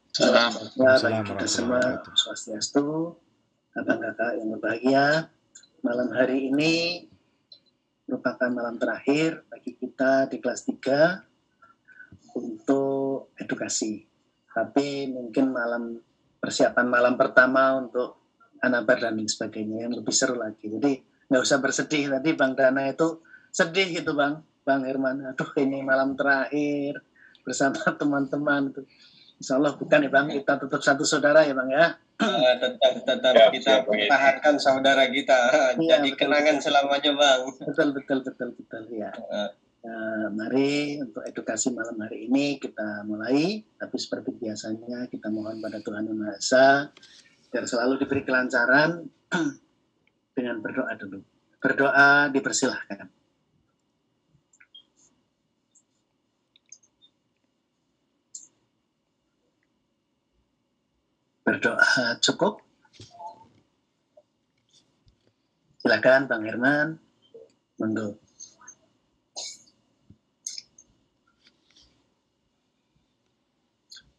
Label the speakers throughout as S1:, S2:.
S1: Salam.
S2: Ya, bagi kita semua, swastiastu, kakak-kakak yang berbahagia. Malam hari ini merupakan malam terakhir bagi kita di kelas 3 untuk edukasi. Tapi mungkin persiapan malam pertama untuk anabar dan lain sebagainya yang lebih seru lagi. Jadi nggak usah bersedih. Tadi Bang Dana itu sedih gitu Bang Herman. Aduh ini malam terakhir bersama teman-teman itu. Insya Allah bukan ya Bang, kita tetap satu saudara ya Bang ya.
S1: Tetap kita pertahankan saudara kita.
S2: Ya,
S1: Jadi kenangan selamanya Bang.
S2: Betul ya. Mari untuk edukasi malam hari ini kita mulai. Tapi seperti biasanya kita mohon pada Tuhan Yang Maha Esa agar selalu diberi kelancaran dengan berdoa dulu. Berdoa dipersilahkan. Berdoa cukup? Silakan Bang Herman. Monggo.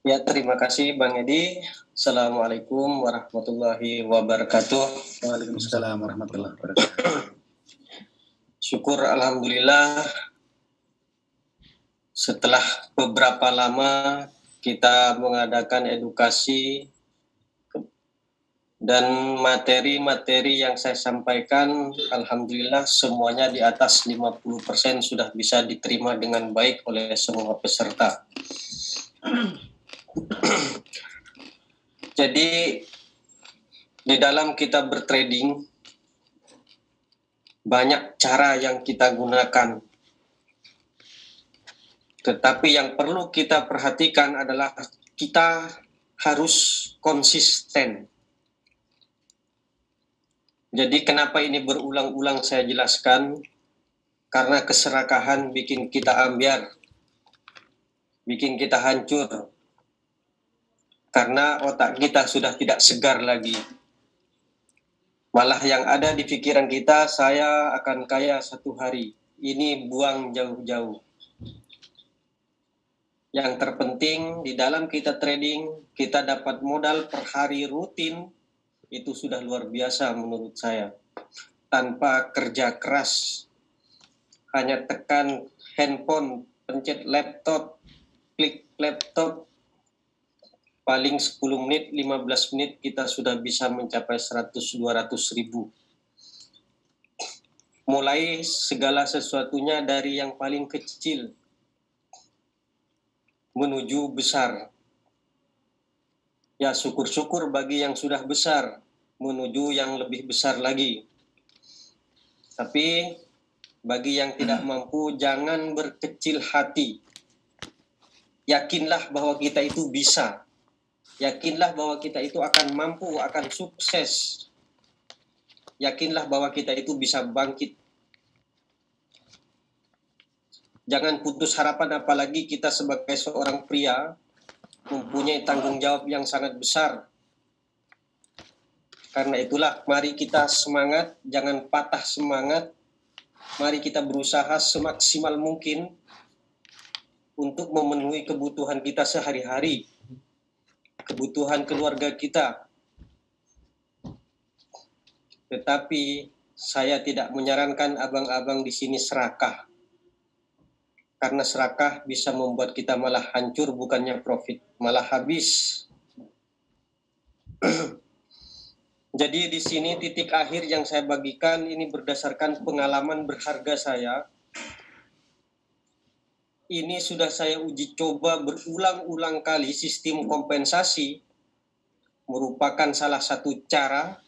S1: Ya, terima kasih Bang Edi. Assalamualaikum warahmatullahi wabarakatuh.
S2: Waalaikumsalam warahmatullahi wabarakatuh.
S1: Syukur alhamdulillah setelah beberapa lama kita mengadakan edukasi dan materi-materi yang saya sampaikan alhamdulillah semuanya di atas 50% sudah bisa diterima dengan baik oleh semua peserta. Jadi di dalam kita bertrading banyak cara yang kita gunakan. Tetapi yang perlu kita perhatikan adalah kita harus konsisten. Jadi kenapa ini berulang-ulang saya jelaskan? Karena keserakahan bikin kita ambyar, bikin kita hancur. Karena otak kita sudah tidak segar lagi. Malah yang ada di pikiran kita, saya akan kaya satu hari. Ini buang jauh-jauh. Yang terpenting di dalam kita trading, kita dapat modal per hari rutin, itu sudah luar biasa menurut saya. Tanpa kerja keras, hanya tekan handphone, pencet laptop, klik laptop, paling 10 menit, 15 menit kita sudah bisa mencapai 100-200 ribu. Mulai segala sesuatunya dari yang paling kecil menuju besar. Ya syukur-syukur bagi yang sudah besar menuju yang lebih besar lagi. Tapi bagi yang tidak mampu jangan berkecil hati. Yakinlah bahwa kita itu bisa. Yakinlah bahwa kita itu akan mampu, akan sukses. Yakinlah bahwa kita itu bisa bangkit. Jangan putus harapan, apalagi kita sebagai seorang pria mempunyai tanggung jawab yang sangat besar. Karena itulah mari kita semangat, jangan patah semangat. Mari kita berusaha semaksimal mungkin untuk memenuhi kebutuhan kita sehari-hari. Kebutuhan keluarga kita. Tetapi saya tidak menyarankan abang-abang di sini serakah. Karena serakah bisa membuat kita malah hancur, bukannya profit, malah habis. Jadi di sini titik akhir yang saya bagikan ini berdasarkan pengalaman berharga saya. Ini sudah saya uji coba berulang-ulang kali. Sistem kompensasi merupakan salah satu cara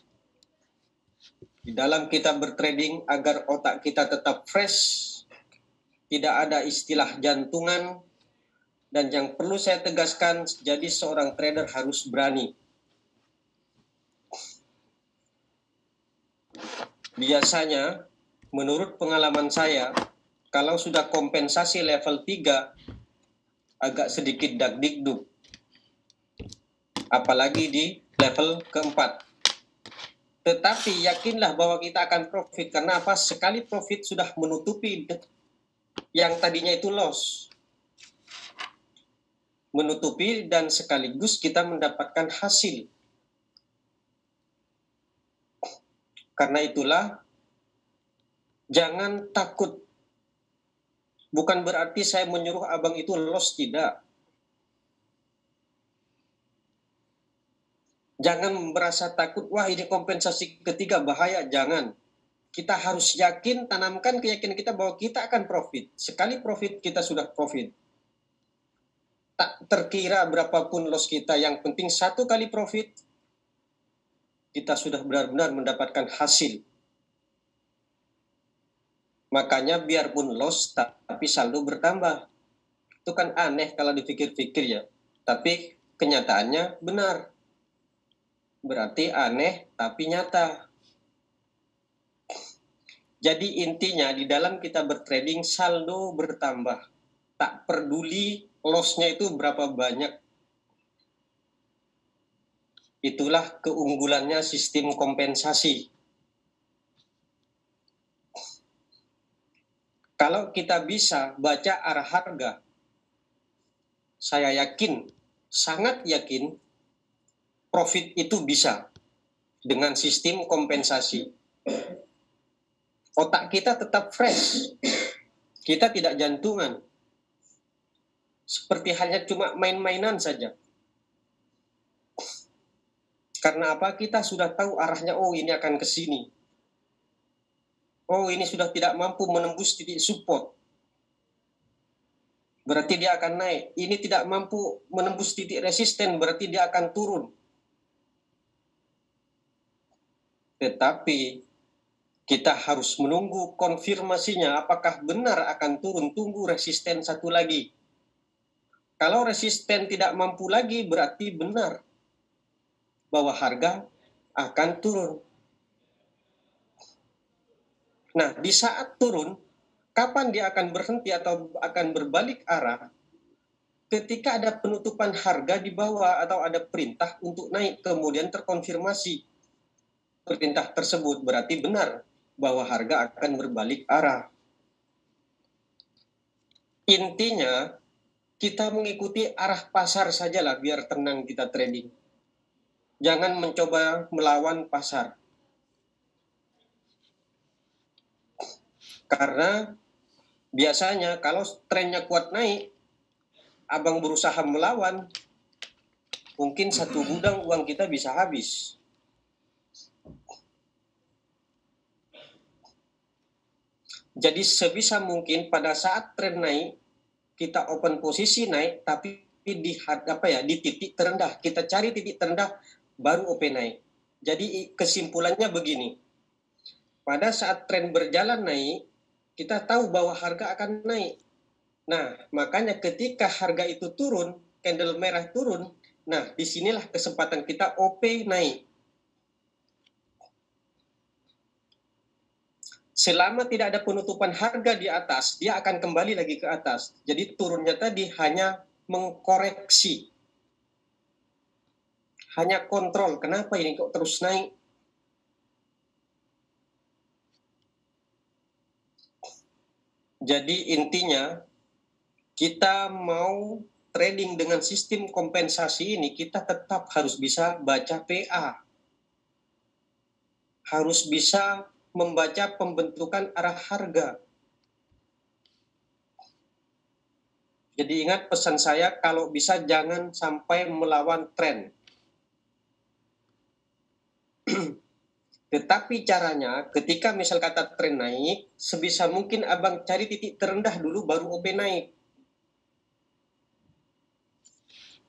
S1: di dalam kita bertrading agar otak kita tetap fresh, tidak ada istilah jantungan, dan yang perlu saya tegaskan, jadi seorang trader harus berani. Biasanya, menurut pengalaman saya, kalau sudah kompensasi level 3, agak sedikit dak-dikduk. Apalagi di level keempat. Tetapi yakinlah bahwa kita akan profit. Karena apa? Sekali profit sudah menutupi yang tadinya itu loss. menutupi dan sekaligus kita mendapatkan hasil. Karena itulah jangan takut. Bukan berarti saya menyuruh abang itu loss, tidak. Jangan merasa takut, wah ini kompensasi ketiga bahaya, jangan. Kita harus yakin, tanamkan keyakinan kita bahwa kita akan profit. Sekali profit, kita sudah profit. Tak terkira berapapun loss kita, yang penting satu kali profit, kita sudah benar-benar mendapatkan hasil. Makanya biarpun loss, tapi saldo bertambah. Itu kan aneh kalau dipikir-pikir ya. Tapi kenyataannya benar. Berarti aneh, tapi nyata. Jadi intinya di dalam kita bertrading, saldo bertambah. Tak peduli loss-nya itu berapa banyak. Itulah keunggulannya sistem kompensasi. Kalau kita bisa baca arah harga, saya yakin, sangat yakin, profit itu bisa dengan sistem kompensasi. Otak kita tetap fresh, kita tidak jantungan. Seperti halnya cuma main-mainan saja. Karena apa? Kita sudah tahu arahnya, oh ini akan ke sini. Oh ini sudah tidak mampu menembus titik support. Berarti dia akan naik. Ini tidak mampu menembus titik resisten, berarti dia akan turun. Tetapi kita harus menunggu konfirmasinya apakah benar akan turun. Tunggu resisten satu lagi. Kalau resisten tidak mampu lagi, berarti benar bahwa harga akan turun. Nah, di saat turun, kapan dia akan berhenti atau akan berbalik arah? Ketika ada penutupan harga di bawah atau ada perintah untuk naik, kemudian terkonfirmasi perintah tersebut, berarti benar bahwa harga akan berbalik arah. Intinya, kita mengikuti arah pasar sajalah biar tenang kita trading. Jangan mencoba melawan pasar. Karena biasanya kalau trennya kuat naik, abang berusaha melawan, mungkin satu gudang uang kita bisa habis. Jadi sebisa mungkin pada saat tren naik, kita open posisi naik, tapi di titik terendah. Kita cari titik terendah, baru OP naik. Jadi kesimpulannya begini, pada saat tren berjalan naik, kita tahu bahwa harga akan naik. Nah, makanya ketika harga itu turun, candle merah turun, nah disinilah kesempatan kita OP naik. Selama tidak ada penutupan harga di atas, dia akan kembali lagi ke atas. Jadi turunnya tadi hanya mengkoreksi. Hanya kontrol, kenapa ini kok terus naik? Jadi intinya, kita mau trading dengan sistem kompensasi ini, kita tetap harus bisa baca PA. Harus bisa membaca pembentukan arah harga. Jadi ingat pesan saya, kalau bisa jangan sampai melawan tren. Tetapi caranya, ketika misal kata tren naik, sebisa mungkin abang cari titik terendah dulu baru OP naik.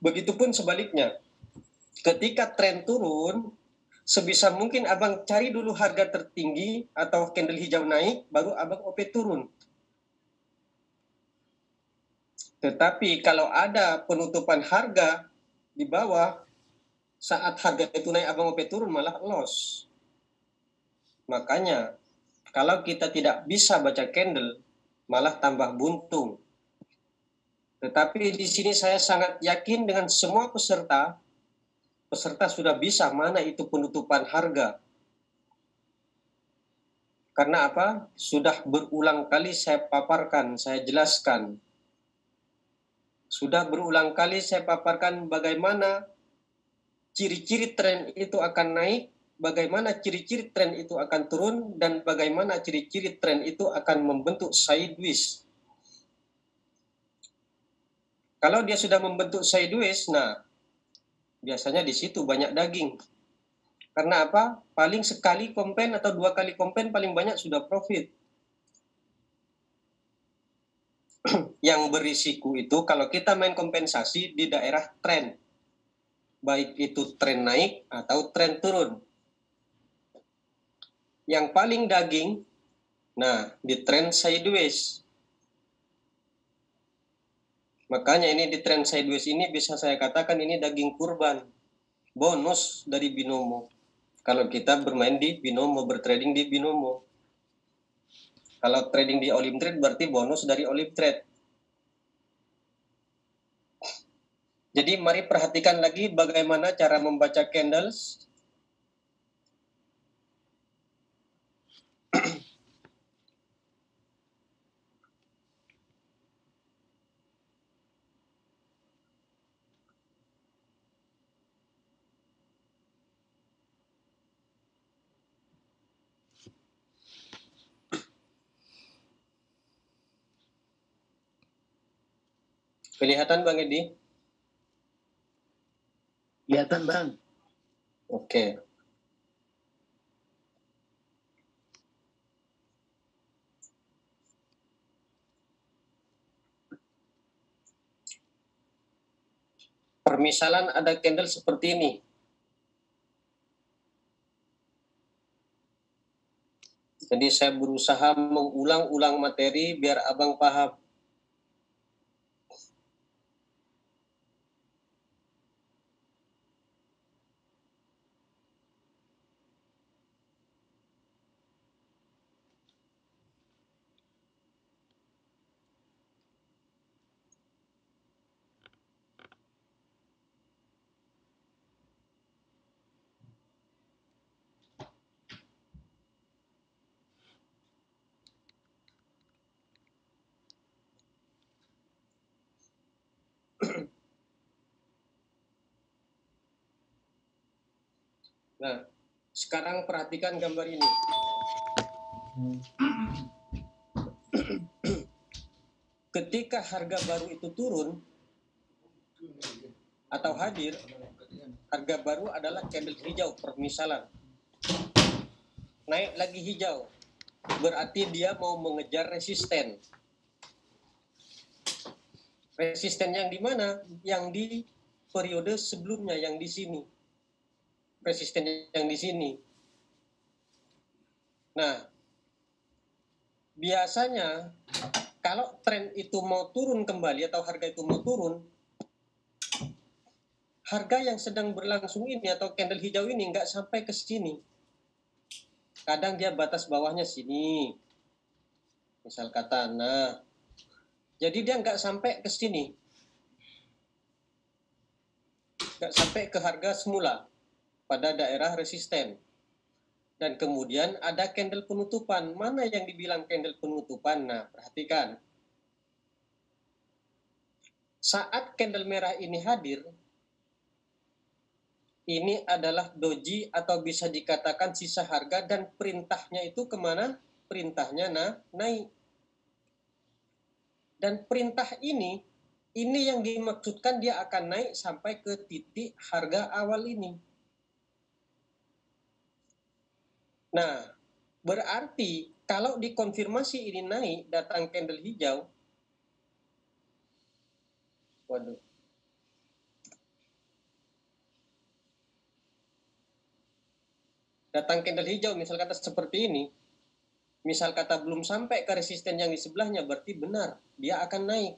S1: Begitupun sebaliknya, ketika tren turun, sebisa mungkin abang cari dulu harga tertinggi atau candle hijau naik, baru abang OP turun. Tetapi kalau ada penutupan harga di bawah, saat harga itu naik abang OP turun malah loss. Makanya kalau kita tidak bisa baca candle, malah tambah buntung. Tetapi di sini saya sangat yakin dengan semua peserta sudah bisa mana itu penutupan harga. Karena apa? Sudah berulang kali saya paparkan, saya jelaskan. Sudah berulang kali saya paparkan bagaimana ciri-ciri tren itu akan naik, bagaimana ciri-ciri tren itu akan turun, dan bagaimana ciri-ciri tren itu akan membentuk sideways. Kalau dia sudah membentuk sideways, nah biasanya di situ banyak daging. Karena apa? Paling sekali kompen atau 2 kali kompen paling banyak sudah profit. Yang berisiko itu kalau kita main kompensasi di daerah tren, baik itu tren naik atau tren turun. Yang paling daging, nah di tren sideways. Makanya ini di tren sideways ini bisa saya katakan ini daging kurban, bonus dari binomo. Kalau kita bermain di binomo, bertrading di binomo. Kalau trading di Olim Trade berarti bonus dari Olim Trade. Jadi mari perhatikan lagi bagaimana cara membaca candles. Kelihatan Bang Edi?
S2: Kelihatan Bang.
S1: Oke. Permisalan ada candle seperti ini. Jadi saya berusaha mengulang-ulang materi biar abang paham. Nah, sekarang perhatikan gambar ini. Ketika harga baru itu turun atau hadir, harga baru adalah candle hijau permisalan. Naik lagi hijau, berarti dia mau mengejar resisten. Resisten yang di mana? Yang di periode sebelumnya, yang di sini. Resisten yang di sini. Nah, biasanya kalau tren itu mau turun kembali atau harga itu mau turun, harga yang sedang berlangsung ini atau candle hijau ini nggak sampai ke sini. Kadang dia batas bawahnya sini. Misal kata, nah, jadi dia nggak sampai ke sini. Nggak sampai ke harga semula pada daerah resisten. Dan kemudian ada candle penutupan. Mana yang dibilang candle penutupan? Nah, perhatikan. Saat candle merah ini hadir, ini adalah doji atau bisa dikatakan sisa harga dan perintahnya itu kemana? Perintahnya naik. Dan perintah ini yang dimaksudkan dia akan naik sampai ke titik harga awal ini. Nah, berarti kalau dikonfirmasi ini naik, datang candle hijau, waduh. Datang candle hijau, misal kata seperti ini, misal kata belum sampai ke resisten yang di sebelahnya, berarti benar, dia akan naik.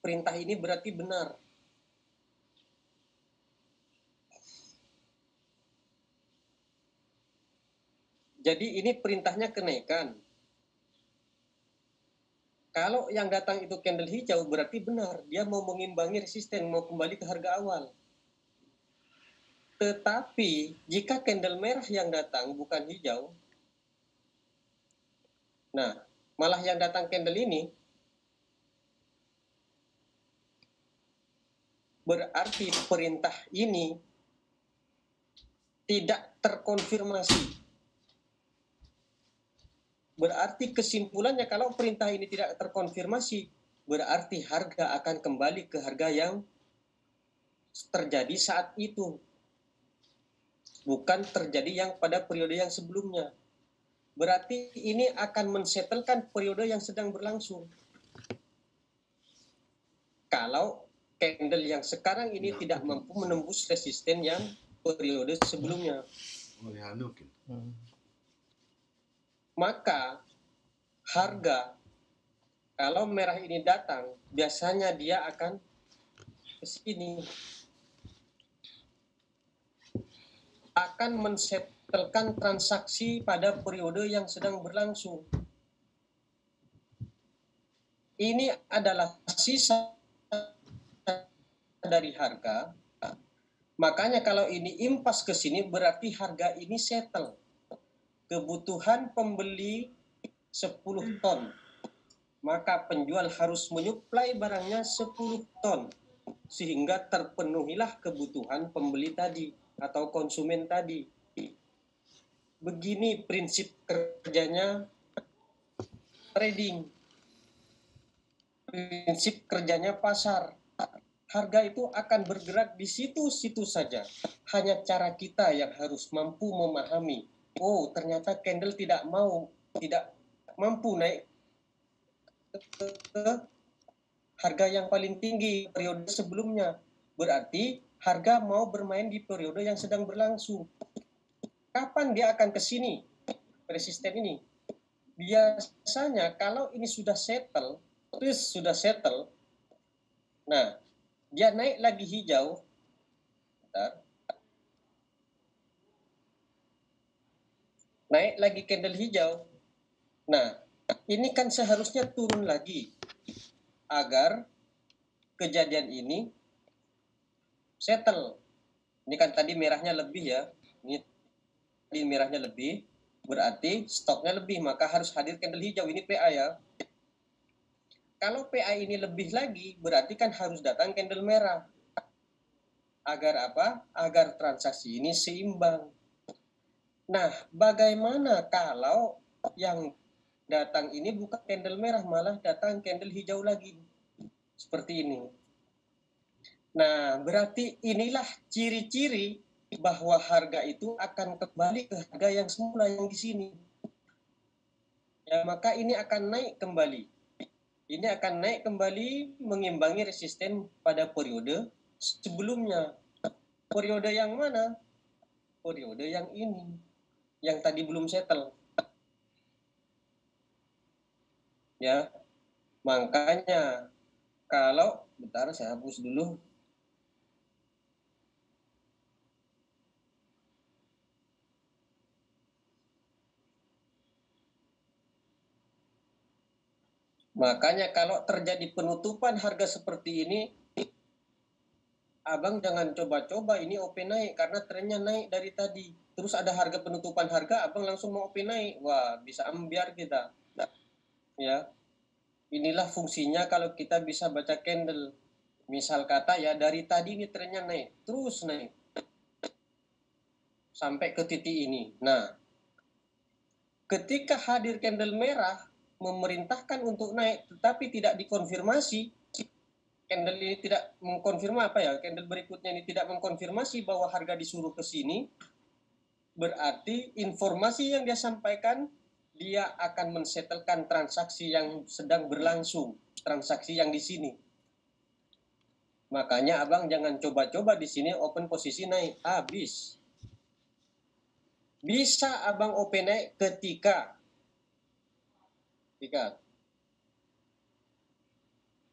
S1: Perintah ini berarti benar. Jadi ini perintahnya kenaikan. Kalau yang datang itu candle hijau berarti benar, dia mau mengimbangi resisten, mau kembali ke harga awal. Tetapi jika candle merah yang datang bukan hijau, nah malah yang datang candle ini, berarti perintah ini tidak terkonfirmasi. Berarti kesimpulannya kalau perintah ini tidak terkonfirmasi, berarti harga akan kembali ke harga yang terjadi saat itu. Bukan terjadi yang pada periode yang sebelumnya. Berarti ini akan mensetelkan periode yang sedang berlangsung. Kalau candle yang sekarang ini tidak mampu menembus resisten yang periode sebelumnya. Maka harga kalau merah ini datang, biasanya dia akan ke sini. Akan mensetelkan transaksi pada periode yang sedang berlangsung. Ini adalah sisa dari harga. Makanya kalau ini impas ke sini berarti harga ini settle. Kebutuhan pembeli 10 ton. Maka penjual harus menyuplai barangnya 10 ton. Sehingga terpenuhilah kebutuhan pembeli tadi atau konsumen tadi. Begini prinsip kerjanya trading. Prinsip kerjanya pasar. Harga itu akan bergerak di situ-situ saja. Hanya cara kita yang harus mampu memahami. Oh, ternyata candle tidak mampu naik ke harga yang paling tinggi periode sebelumnya. Berarti harga mau bermain di periode yang sedang berlangsung. Kapan dia akan ke sini? Resisten ini. Biasanya kalau ini sudah settle, nah, dia naik lagi hijau. Bentar. Naik lagi candle hijau. Nah, ini kan seharusnya turun lagi agar kejadian ini settle. Ini kan tadi merahnya lebih ya. Ini tadi merahnya lebih, berarti stoknya lebih, maka harus hadir candle hijau. Ini PA ya. Kalau PA ini lebih lagi, berarti kan harus datang candle merah. Agar apa? Agar transaksi ini seimbang. Nah, bagaimana kalau yang datang ini bukan candle merah, malah datang candle hijau lagi? Seperti ini. Nah, berarti inilah ciri-ciri bahwa harga itu akan kembali ke harga yang semula yang di sini. Ya, maka ini akan naik kembali. Ini akan naik kembali mengimbangi resisten pada periode sebelumnya. Periode yang mana? Periode yang ini. Yang tadi belum settle. Ya, makanya kalau bentar saya hapus dulu. Makanya kalau terjadi penutupan harga seperti ini, abang jangan coba-coba ini OP naik karena trennya naik dari tadi. Terus ada harga penutupan harga, abang langsung mau OP naik. Wah, bisa ambiar kita. Ya, inilah fungsinya kalau kita bisa baca candle. Misal kata ya dari tadi ini trennya naik, terus naik sampai ke titik ini. Nah, ketika hadir candle merah memerintahkan untuk naik tetapi tidak dikonfirmasi, candle ini tidak mengkonfirmasi candle berikutnya ini tidak mengkonfirmasi bahwa harga disuruh ke sini, berarti informasi yang dia sampaikan dia akan mensetelkan transaksi yang sedang berlangsung, transaksi yang di sini. Makanya abang jangan coba-coba di sini open posisi naik, habis. Bisa abang open naik ketika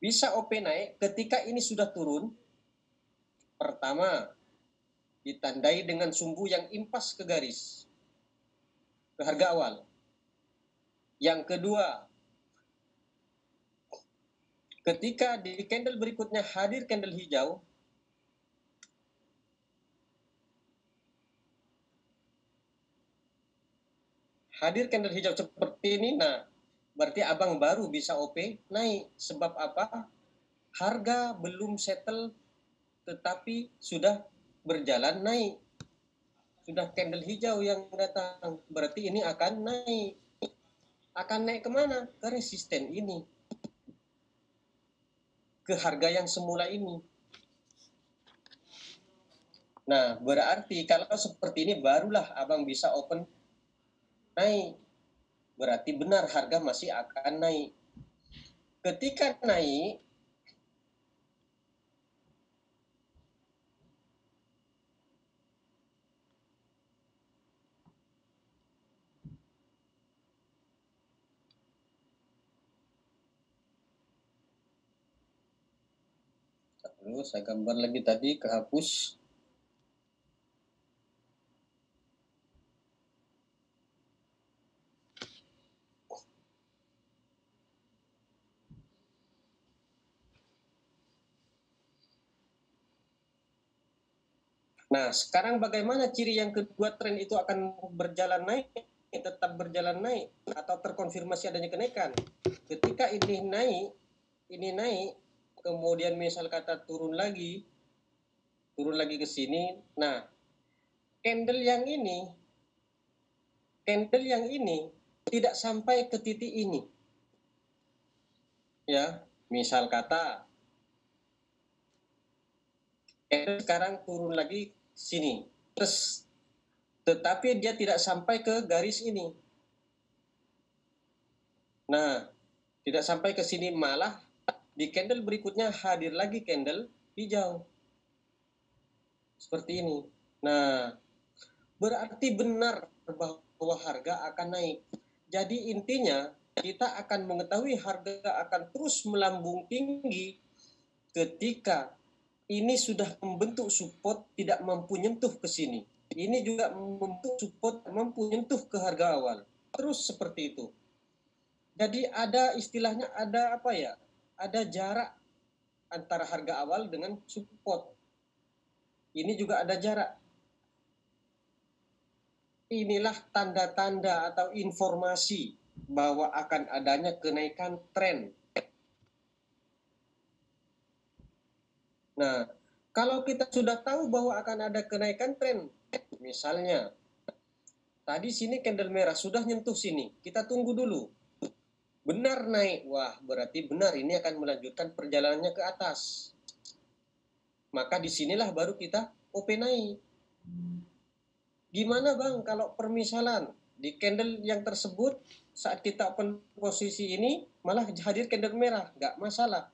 S1: bisa OP naik ketika ini sudah turun. Pertama, ditandai dengan sumbu yang impas ke garis, ke harga awal. Yang kedua, ketika di candle berikutnya hadir candle hijau, seperti ini, nah berarti abang baru bisa OP naik. Sebab apa? Harga belum settle tetapi sudah berjalan naik. Sudah candle hijau yang datang, berarti ini akan naik. Akan naik kemana? Ke resisten ini. Ke harga yang semula ini. Nah, berarti kalau seperti ini barulah abang bisa open naik. Berarti benar harga masih akan naik. Ketika naik, lalu saya gambar lagi tadi, kehapus. Nah, sekarang bagaimana ciri yang kedua tren itu akan berjalan naik, tetap berjalan naik, atau terkonfirmasi adanya kenaikan? Ketika ini naik, kemudian misal kata turun lagi ke sini. Nah, candle yang ini tidak sampai ke titik ini. Ya, misal kata sekarang turun lagi sini, terus tetapi dia tidak sampai ke garis ini. Nah, tidak sampai ke sini, malah di candle berikutnya hadir lagi candle hijau seperti ini. Nah, berarti benar bahwa harga akan naik. Jadi intinya kita akan mengetahui harga akan terus melambung tinggi ketika ini sudah membentuk support tidak mampu nyentuh ke sini. Ini juga membentuk support mampu nyentuh ke harga awal. Terus seperti itu. Jadi ada istilahnya, ada apa ya? Ada jarak antara harga awal dengan support. Ini juga ada jarak. Inilah tanda-tanda atau informasi bahwa akan adanya kenaikan tren. Nah, kalau kita sudah tahu bahwa akan ada kenaikan tren, misalnya tadi sini candle merah sudah nyentuh sini, kita tunggu dulu. Benar naik, wah berarti benar ini akan melanjutkan perjalanannya ke atas. Maka disinilah baru kita open naik. Gimana bang kalau permisalan di candle yang tersebut saat kita open posisi ini malah hadir candle merah, nggak masalah.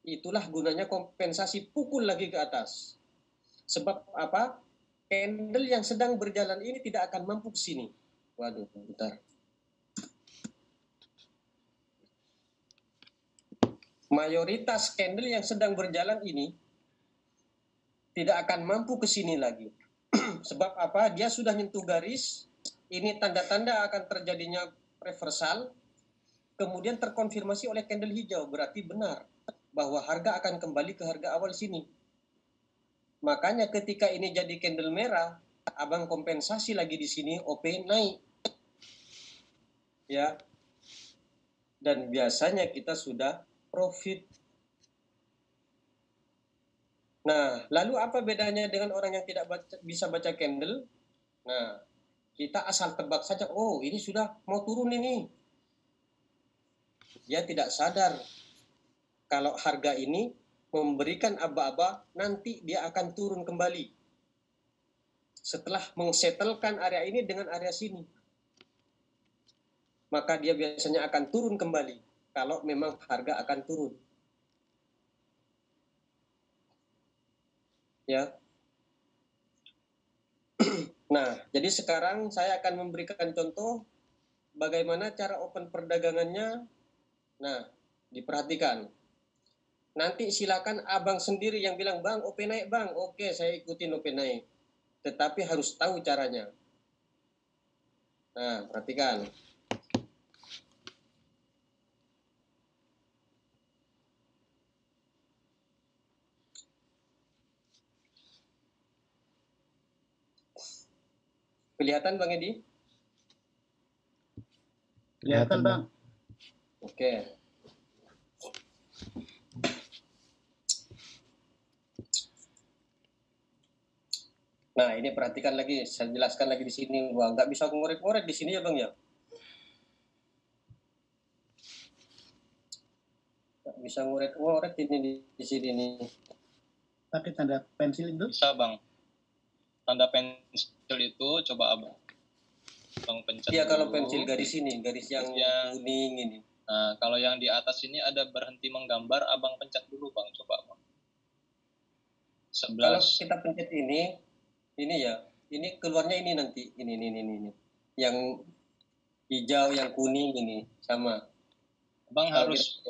S1: Itulah gunanya kompensasi, pukul lagi ke atas. Sebab apa? Candle yang sedang berjalan ini tidak akan mampu ke sini. Waduh, bentar. Mayoritas candle yang sedang berjalan ini tidak akan mampu ke sini lagi. Sebab apa? Dia sudah nyentuh garis. Ini tanda-tanda akan terjadinya reversal. Kemudian terkonfirmasi oleh candle hijau. Berarti benar bahwa harga akan kembali ke harga awal sini. Makanya ketika ini jadi candle merah, abang kompensasi lagi di sini, OP naik. Ya. Dan biasanya kita sudah profit. Nah, lalu apa bedanya dengan orang yang tidak bisa baca candle? Nah, kita asal tebak saja, oh ini sudah mau turun ini. Dia tidak sadar kalau harga ini memberikan aba-aba, nanti dia akan turun kembali. Setelah mengsetelkan area ini dengan area sini. Maka dia biasanya akan turun kembali kalau memang harga akan turun. Ya. Nah, jadi sekarang saya akan memberikan contoh bagaimana cara open perdagangannya. Nah, diperhatikan. Nanti silakan abang sendiri yang bilang, bang, OP naik bang. Oke, saya ikutin OP naik. Tetapi harus tahu caranya. Nah, perhatikan. Kelihatan Bang Edi?
S2: Kelihatan bang.
S1: Oke. Nah, ini perhatikan lagi, saya jelaskan lagi di sini, Bang. Nggak bisa ngorek-ngorek di sini ya, Bang ya. Nggak bisa ngorek-ngorek ini di sini nih.
S2: Pakai tanda pensil itu?
S3: Bisa bang. Tanda pensil itu coba abang pencet.
S1: Iya, kalau
S3: dulu.
S1: pensil garis ini, garis yang kuning ini.
S3: Nah, kalau yang di atas ini ada berhenti menggambar, abang pencet dulu bang, coba bang. 11.
S1: Kalau kita pencet ini ya, ini keluarnya ini nanti, ini. Yang hijau, yang kuning ini, sama.
S3: Bang harus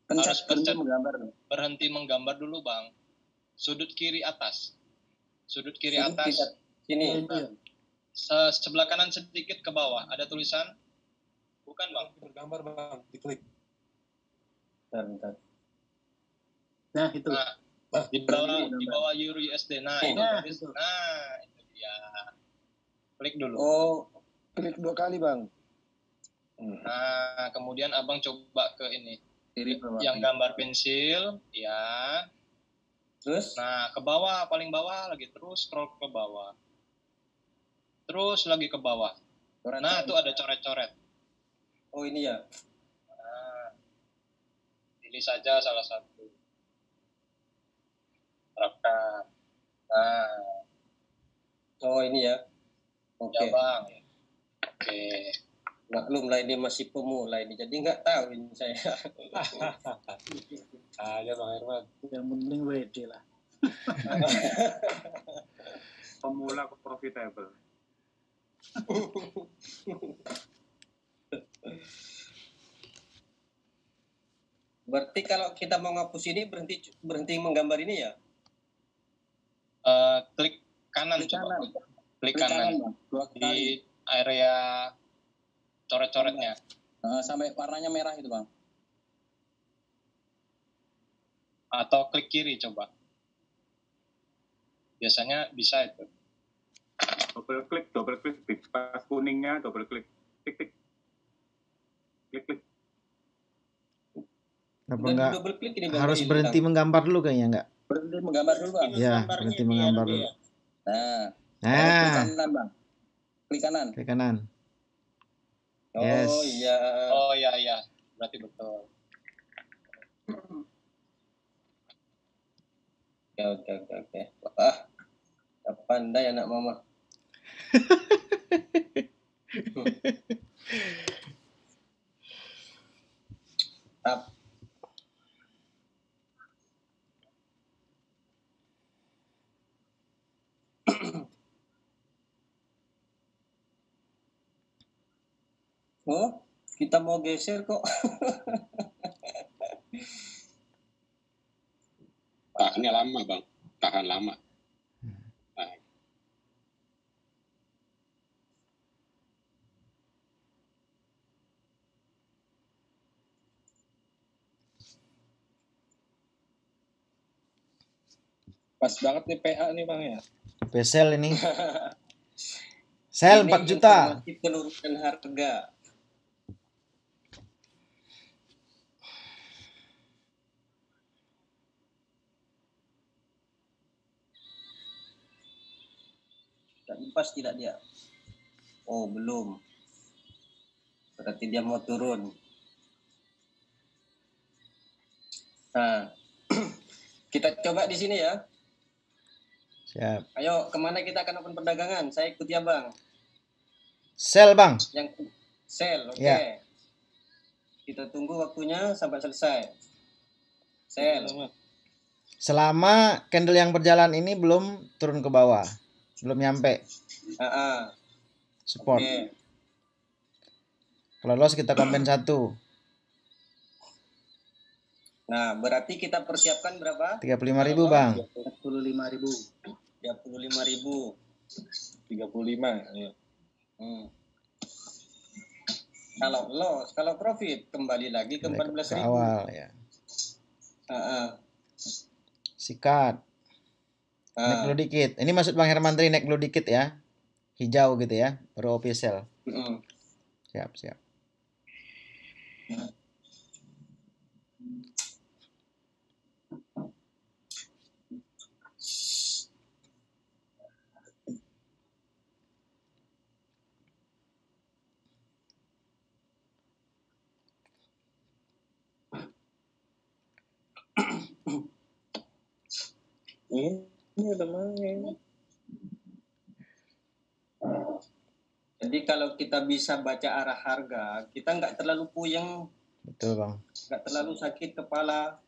S2: pencet menggambar.
S3: Berhenti menggambar dulu bang. Sudut kiri atas. Sudut kiri
S1: Sudut
S3: atas.
S1: kita, sini.
S3: Sebelah kanan sedikit ke bawah. Ada tulisan? Bukan bang.
S4: Bergambar bang, diklik.
S1: Bentar.
S2: Nah itu.
S3: Nah, di bawah Euro USD. Nah, itu garis. Nah, itu dia. Klik dulu.
S1: Oh,
S4: Klik 2 kali bang.
S3: Nah, kemudian abang coba ke ini.
S2: Kiri bawah.
S3: Yang gambar pensil, ya.
S1: terus?
S3: Nah, ke bawah, paling bawah lagi. Terus scroll ke bawah. Terus lagi ke bawah. Nah, itu ada coret-coret.
S1: Oh, ini ya.
S3: Nah, pilih saja salah satu. Terapkan. Nah,
S1: Oh, ini ya. Oke.
S3: ya bang. Oke.
S1: Maklum lah ini masih pemula ini, jadi nggak tahu ini saya.
S4: Aja bang Herman.
S2: Yang penting WD lah.
S5: Pemula profitable.
S1: Berarti kalau kita mau ngapus ini berhenti menggambar ini ya?
S3: Klik kanan
S2: Klik
S3: coba.
S2: kanan.
S3: Klik kanan di area coret-coretnya.
S6: Sampai warnanya merah itu bang.
S3: Atau klik kiri coba. Biasanya bisa itu.
S5: Double klik, pas kuningnya double klik, klik.
S7: Kenapa
S1: Dan
S7: enggak
S1: double klik ini Bang,
S7: harus
S1: ini
S7: berhenti
S1: bilang.
S7: menggambar dulu kayaknya enggak?
S6: Berhenti menggambar dulu bang.
S7: Ya, berhenti menggambar dulu.
S6: Nah.
S7: Nah,
S6: Klik kanan bang. Klik kanan.
S7: klik kanan.
S1: Oh
S7: Yes.
S1: iya.
S3: Oh iya. Berarti betul.
S1: Oke. Wah, pandai anak mama. Tap. Oh, kita mau geser kok.
S8: Tahannya lama bang, tahan lama.
S6: Pas banget nih PA nih bang ya.
S7: Pesel ini. Sel 4 juta.
S1: Informasi penurunan harga. Pas tidak dia? Oh, belum. Berarti dia mau turun. Nah, kita coba di sini ya.
S7: Siap.
S1: Ayo, kemana kita akan open perdagangan? Saya ikut ya, Bang.
S7: Sel, Bang.
S1: Yang sel, oke.
S7: Ya.
S1: Kita tunggu waktunya sampai selesai. Sel.
S7: Selama candle yang berjalan ini belum turun ke bawah. Belum nyampe support.
S1: Oke.
S7: Kalau loss kita combine 1.
S1: Nah, berarti kita persiapkan berapa?
S7: 35.000, Bang.
S2: 35.000.
S1: 35.000.
S6: 35. Ya.
S1: Kalau loss, kalau profit kembali lagi ke 14.000.
S7: Ke awal ya. Sikat. Naik dulu dikit. Ini maksud Bang Herman tadi naik dulu dikit ya. Hijau gitu ya. Baru OP sell. Siap.
S6: Ini udah main.
S1: Jadi kalau kita bisa baca arah harga, kita nggak terlalu puyeng,
S7: Betul bang.
S1: nggak terlalu sakit kepala,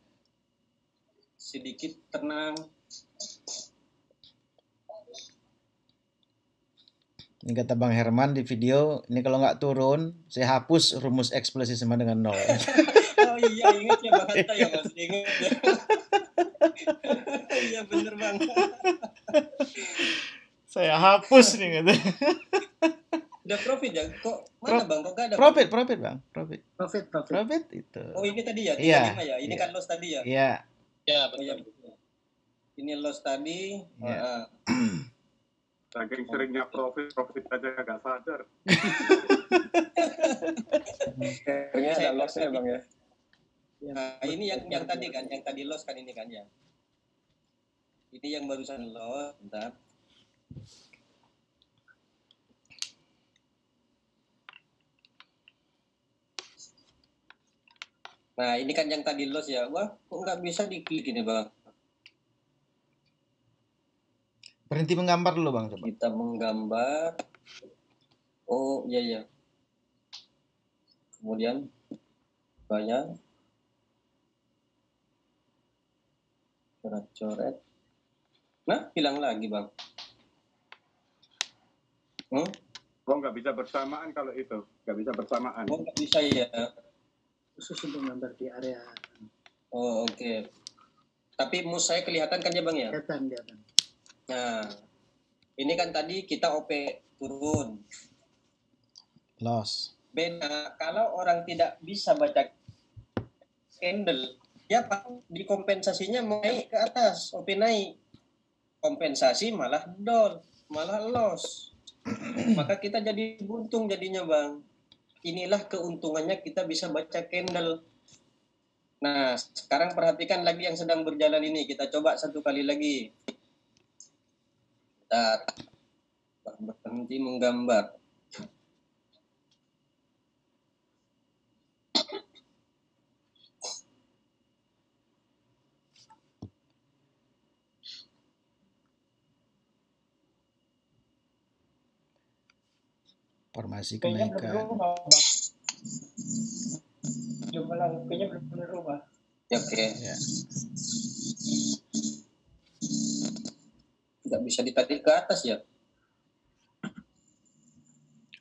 S1: sedikit tenang.
S7: Ini kata Bang Herman di video, ini kalau nggak turun, saya hapus rumus eksplosif sama dengan 0.
S1: Oh iya, ingat ya Bang Hatta ya Mas, ingat ya. Iya bener Bang.
S7: Saya hapus nih kata.
S1: Udah profit ya? Kok mana Bang? Kok nggak ada?
S7: Profit bang, profit
S2: Profit.
S7: itu.
S1: Oh ini tadi ya, 35
S7: Iya,
S1: ya? Ini
S7: iya.
S1: kan loss tadi ya?
S7: Iya.
S3: Ya,
S1: Oh iya
S3: betul.
S1: betul. Ini loss tadi.
S7: Iya.
S5: Saking seringnya profit aja nggak sadar.
S6: Kayaknya ada loss-nya bang ya.
S1: Nah, ini yang tadi kan, yang tadi loss kan ini kan ya. Ini yang barusan loss, bentar. Nah, ini kan yang tadi loss ya. Wah, kok nggak bisa diklik ini, Bang?
S7: Berhenti menggambar dulu bang coba.
S1: Kita menggambar. Oh, iya iya. Kemudian banyak coret-coret. Nah, hilang lagi, Bang.
S5: Oh, nggak bisa bersamaan kalau itu. Nggak bisa bersamaan.
S1: Oh, nggak bisa ya.
S2: Khusus untuk gambar di area
S1: Oh, oke. Tapi mouse saya kelihatan kan ya, Bang ya?
S2: kelihatan.
S1: Nah, ini kan tadi kita OP turun.
S7: Loss.
S1: Beda kalau orang tidak bisa baca candle, ya Pak, di kompensasinya mau naik ke atas, OP naik. Kompensasi malah down, malah loss. Maka kita jadi buntung jadinya, Bang. Inilah keuntungannya kita bisa baca candle. Nah, sekarang perhatikan lagi yang sedang berjalan ini. Kita coba satu kali lagi. Bentar. Berhenti menggambar.
S7: Formasi
S9: Kayaknya belum
S7: kenaikan.
S9: berubah, Bang. Jumlah kayaknya belum berubah.
S1: Oke.
S7: Ya.
S1: Nggak bisa ditarik ke atas ya?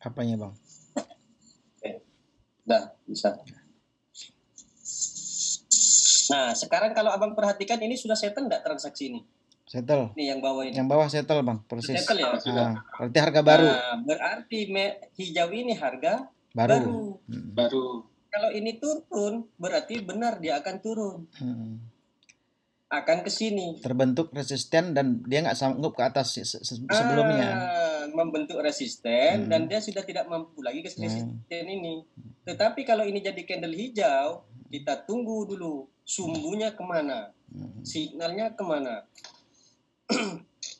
S7: Apanya bang?
S1: Dah, bisa. Nah, sekarang kalau abang perhatikan ini sudah settle nggak transaksi ini?
S7: Settle.
S1: Ini yang bawah ini.
S7: Yang bawah settle bang, persis.
S1: Settle ya?
S7: Nah, berarti harga baru.
S1: Nah, berarti hijau ini harga
S7: Baru.
S8: Baru.
S1: Kalau ini turun, berarti benar dia akan turun. Akan ke sini.
S7: Terbentuk resisten dan dia nggak sanggup ke atas sebelumnya.
S1: Membentuk resisten dan dia sudah tidak mampu lagi ke resisten ini. Tetapi kalau ini jadi candle hijau, kita tunggu dulu sumbunya kemana, signalnya kemana.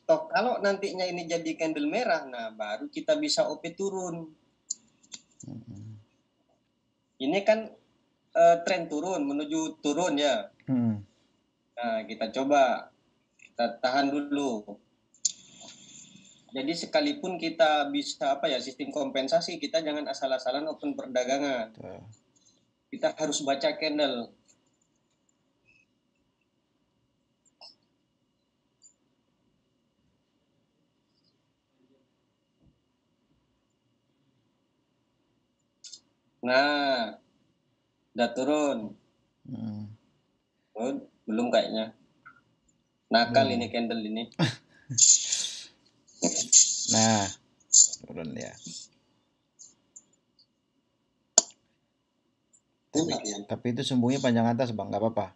S1: Toh kalau nantinya ini jadi candle merah, nah baru kita bisa OP turun. Ini kan tren turun menuju turun ya. Nah, kita coba, kita tahan dulu. Jadi sekalipun kita bisa sistem kompensasi, kita jangan asal-asalan open perdagangan. Kita harus baca candle. Nah, udah turun. Belum kayaknya. Nakal ini candle ini.
S7: Nah, turun ya. Tapi itu sumbunya panjang atas bang, nggak apa-apa.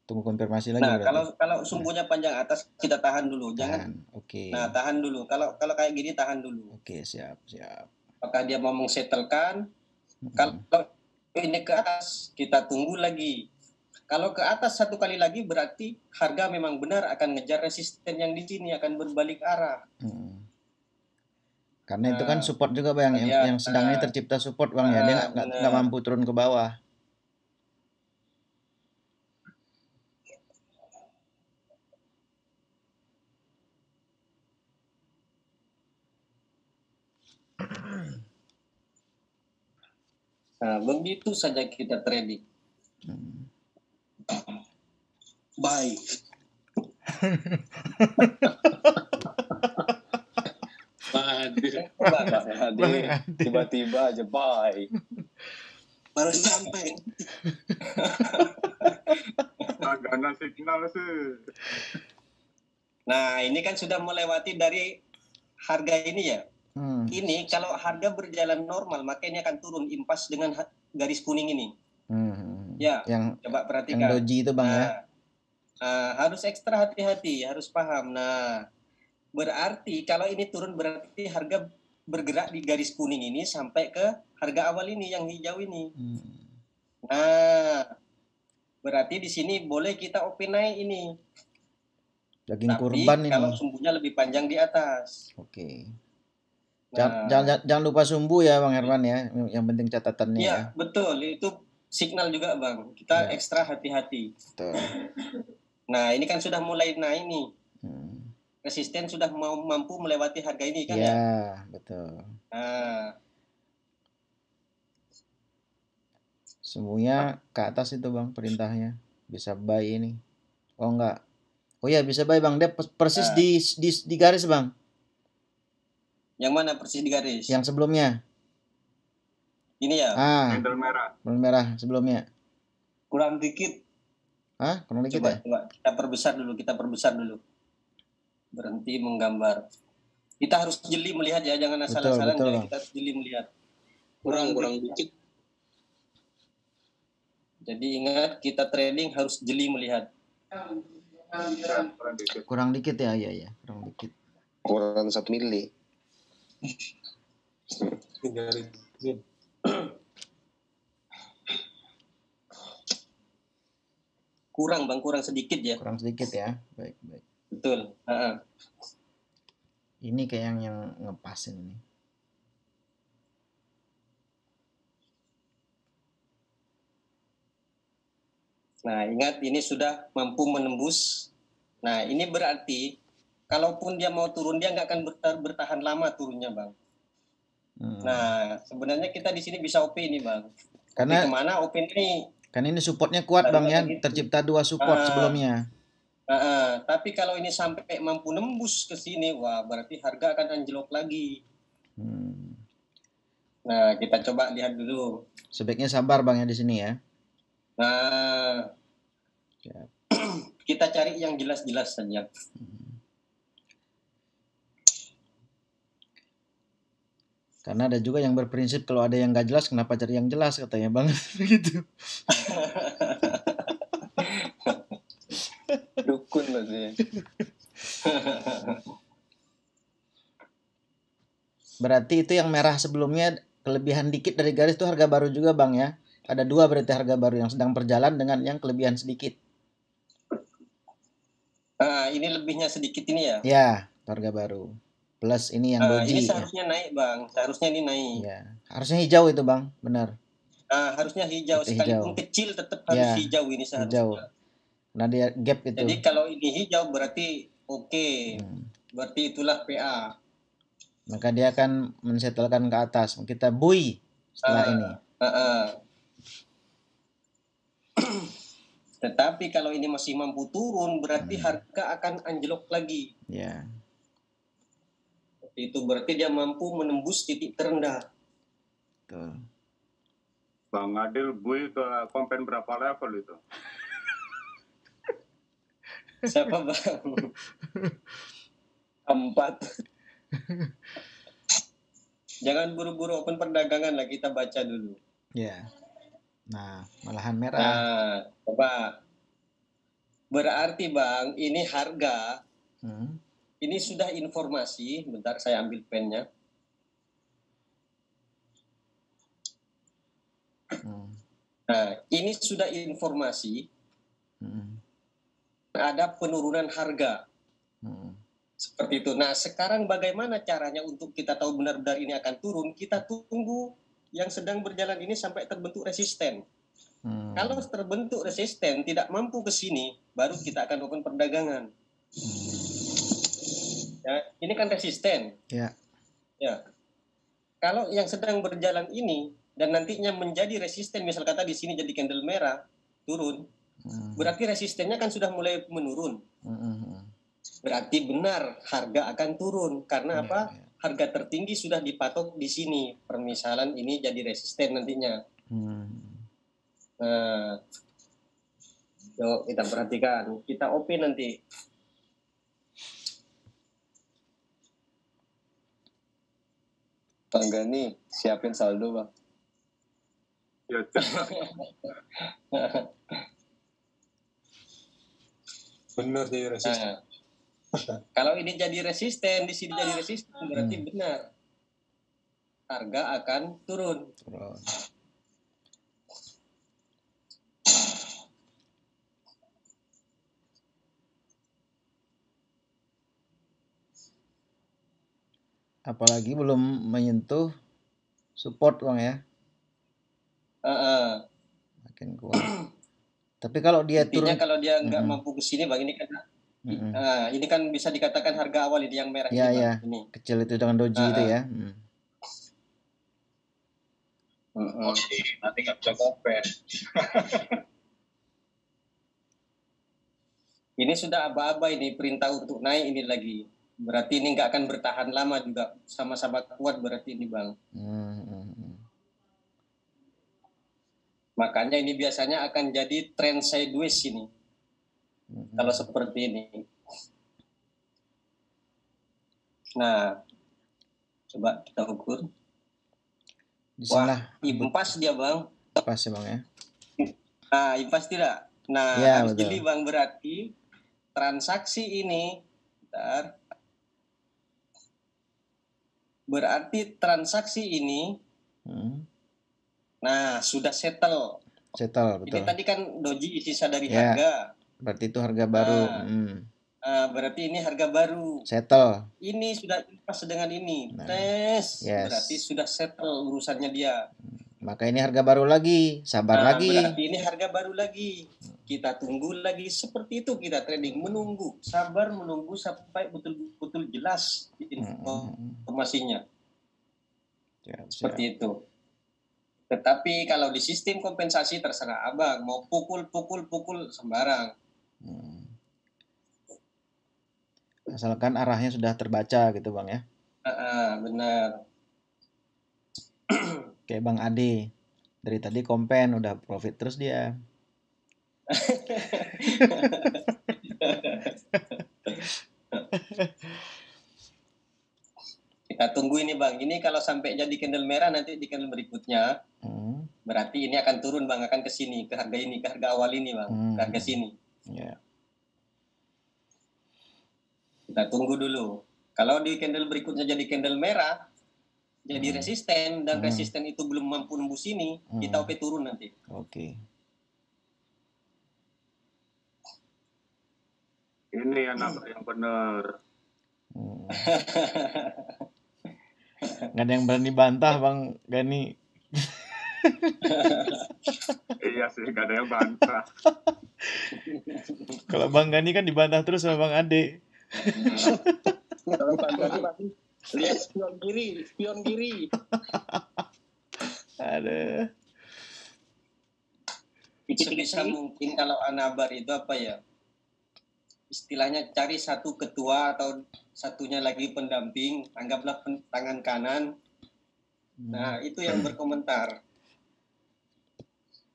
S7: Tunggu konfirmasi lagi.
S1: Nah, kalau sumbunya panjang atas kita tahan dulu, jangan.
S7: Oke.
S1: Nah, tahan dulu. Kalau kayak gini tahan dulu.
S7: Oke, siap.
S1: Apakah dia mau mengsetelkan? Kalau ini ke atas, kita tunggu lagi. Kalau ke atas satu kali lagi berarti harga memang benar akan ngejar resisten yang di sini, akan berbalik arah.
S7: Karena itu kan support juga bang, yang sedang ini tercipta support bang ya, dia nggak mampu turun ke bawah.
S1: Nah, begitu saja kita trading.
S2: Bye.
S6: Bang Adi, tiba-tiba aja bye.
S2: Baru sampai.
S5: Agak ada signal sih.
S1: Nah, ini kan sudah melewati dari harga ini ya. Ini kalau harga berjalan normal, maka ini akan turun impas dengan garis kuning ini. Ya,
S7: yang
S1: coba perhatikan.
S7: Yang doji itu Bang ya.
S1: Harus ekstra hati-hati, harus paham. Nah, berarti kalau ini turun berarti harga bergerak di garis kuning ini sampai ke harga awal ini yang hijau ini. Nah, berarti di sini boleh kita open naik ini.
S7: Daging
S1: Tapi
S7: kurban ini.
S1: kalau sumbunya lebih panjang di atas.
S7: Oke.
S1: Nah,
S7: Jangan lupa sumbu ya Bang Herman ya. Yang penting catatannya ya.
S1: Iya, betul. Itu signal juga Bang. Kita ekstra hati-hati.
S7: Betul.
S1: Nah, ini kan sudah mulai naik nih. Resisten sudah mampu melewati harga ini kan ya?
S7: Ya, betul.
S1: Nah,
S7: Sumbunya ke atas itu Bang perintahnya. Bisa buy ini. Oh enggak. Oh ya bisa buy Bang. Dia persis di garis Bang.
S1: yang mana persis di garis?
S7: Yang sebelumnya.
S1: Ini ya?
S5: Candle merah.
S7: Candle merah sebelumnya.
S1: Kurang dikit.
S7: Hah? Kurang dikit
S1: Coba,
S7: ya?
S1: coba. Kita perbesar dulu. Berhenti menggambar. Kita harus jeli melihat ya, jangan asal-asalan. Kita harus jeli melihat.
S8: Kurang dikit.
S1: Jadi ingat, kita trading harus jeli melihat.
S7: Kurang dikit ya, iya. Kurang dikit.
S6: Kurang 1 mili.
S1: Kurang Bang, kurang sedikit ya.
S7: Kurang sedikit ya. Baik.
S1: Betul.
S7: Ini kayak yang ngepasin ini.
S1: Nah, ingat ini sudah mampu menembus. Nah, ini berarti kalaupun dia mau turun, dia nggak akan bertahan lama turunnya, Bang. Nah, sebenarnya kita di sini bisa OP ini, Bang.
S7: Karena
S1: kemana OP ini?
S7: Kan ini supportnya kuat, Bang ya. Tercipta 2 support sebelumnya.
S1: Tapi kalau ini sampai mampu nembus ke sini, wah berarti harga akan anjlok lagi. Nah, kita coba lihat dulu.
S7: Sebaiknya sabar Bang ya di sini ya.
S1: Nah, kita cari yang jelas-jelas saja.
S7: Karena ada juga yang berprinsip kalau ada yang nggak jelas, kenapa cari yang jelas katanya Bang. Begitu.
S6: Dukun berarti.
S7: Berarti itu yang merah sebelumnya kelebihan dikit dari garis itu harga baru juga Bang ya. Ada 2 berarti harga baru yang sedang berjalan dengan yang kelebihan sedikit.
S1: Ini lebihnya sedikit ini ya?
S7: Ya, harga baru. Plus ini yang doji.
S1: Ini seharusnya naik Bang, seharusnya ini naik.
S7: Ya, harusnya hijau itu Bang, benar.
S1: Harusnya hijau, sekalipun kecil tetap harus hijau ini seharusnya. Hijau.
S7: Nah dia gap itu.
S1: Jadi kalau ini hijau berarti oke. Berarti itulah PA.
S7: Maka dia akan mensetelkan ke atas. Kita buy setelah ini.
S1: Tetapi kalau ini masih mampu turun berarti harga akan anjlok lagi.
S7: Ya.
S1: Itu berarti dia mampu menembus titik terendah.
S7: Betul.
S5: Bang Adil buy ke kompen berapa level itu?
S1: Siapa Bang?
S6: 4.
S1: Jangan buru-buru open perdagangan lah, kita baca dulu.
S7: Ya. Nah, malahan merah.
S1: Nah, coba. Berarti Bang, ini harga. Ini sudah informasi. Bentar saya ambil pennya. Nah, ini sudah informasi. Ada penurunan harga. Seperti itu. Nah, sekarang bagaimana caranya untuk kita tahu benar-benar ini akan turun? Kita tunggu yang sedang berjalan ini sampai terbentuk resisten. Kalau terbentuk resisten, tidak mampu ke sini, baru kita akan open perdagangan. Ya, ini kan resisten.
S7: Ya.
S1: Ya. Kalau yang sedang berjalan ini dan nantinya menjadi resisten, misal kata di sini jadi candle merah turun, berarti resistennya kan sudah mulai menurun. Berarti benar harga akan turun karena apa? Harga tertinggi sudah dipatok di sini. Permisalan ini jadi resisten nantinya. Nah, yuk kita perhatikan, kita OP nanti.
S6: Bang Gani, siapin saldo bang.
S5: Ya,
S4: Benar jadi resisten.
S1: Nah, kalau ini jadi resisten, di sini jadi resisten, berarti benar harga akan turun.
S7: Apalagi belum menyentuh support bang ya. Makin kuat. Tapi kalau dia
S1: Intinya
S7: turun,
S1: kalau dia nggak mampu ke sini bang, ini kan ini kan bisa dikatakan harga awal ini yang merah
S7: ya
S1: ini,
S7: ya,
S1: bang. Ini.
S7: kecil itu dengan doji itu ya.
S3: Nanti nggak bisa compare.
S1: Ini sudah aba-aba ini perintah untuk naik ini lagi. Berarti ini nggak akan bertahan lama juga, sama-sama kuat berarti ini bang. Makanya ini biasanya akan jadi trend sideways ini. Kalau seperti ini. Nah, coba kita ukur. Wah, impas dia bang.
S7: Pas ya bang ya.
S1: Nah, impas tidak. Nah,
S7: ya,
S1: habis jeli bang berarti transaksi ini, bentar. Berarti transaksi ini, nah sudah settle.
S7: Settle, betul.
S1: Ini tadi kan doji sisa dari harga.
S7: Berarti itu harga baru.
S1: Berarti ini harga baru.
S7: Settle.
S1: Ini sudah pas dengan ini. Berarti sudah settle urusannya dia.
S7: Maka ini harga baru lagi. Sabar lagi.
S1: Berarti ini harga baru lagi. Kita tunggu lagi. Seperti itu kita trading. Menunggu. Sabar menunggu sampai betul-betul jelas informasinya. Seperti itu. Tetapi kalau di sistem kompensasi terserah abang. Mau pukul sembarang.
S7: Asalkan arahnya sudah terbaca gitu bang ya.
S1: Benar.
S7: Kayak Bang Ade. Dari tadi kompen udah profit terus dia.
S1: Kita tunggu ini bang. Ini kalau sampai jadi candle merah nanti di candle berikutnya. Berarti ini akan turun bang. Akan ke sini. Ke harga ini. Ke harga awal ini bang. Ke harga sini. Kita tunggu dulu. Kalau di candle berikutnya jadi candle merah. Jadi resisten. Dan resisten itu belum mampu nembus ini. Kita OP turun nanti.
S7: Oke.
S5: Ini yang benar.
S7: Nggak ada yang berani bantah Bang Gani.
S5: Iya sih, nggak ada yang bantah.
S7: Kalau Bang Gani kan dibantah terus sama Bang Ade.
S8: Kalau Bang Gani lihat spion kiri.
S7: Ada.
S1: Sebisa mungkin kalau Anabar itu apa ya? Istilahnya cari satu ketua atau satunya lagi pendamping, anggaplah tangan kanan. Nah, itu yang berkomentar.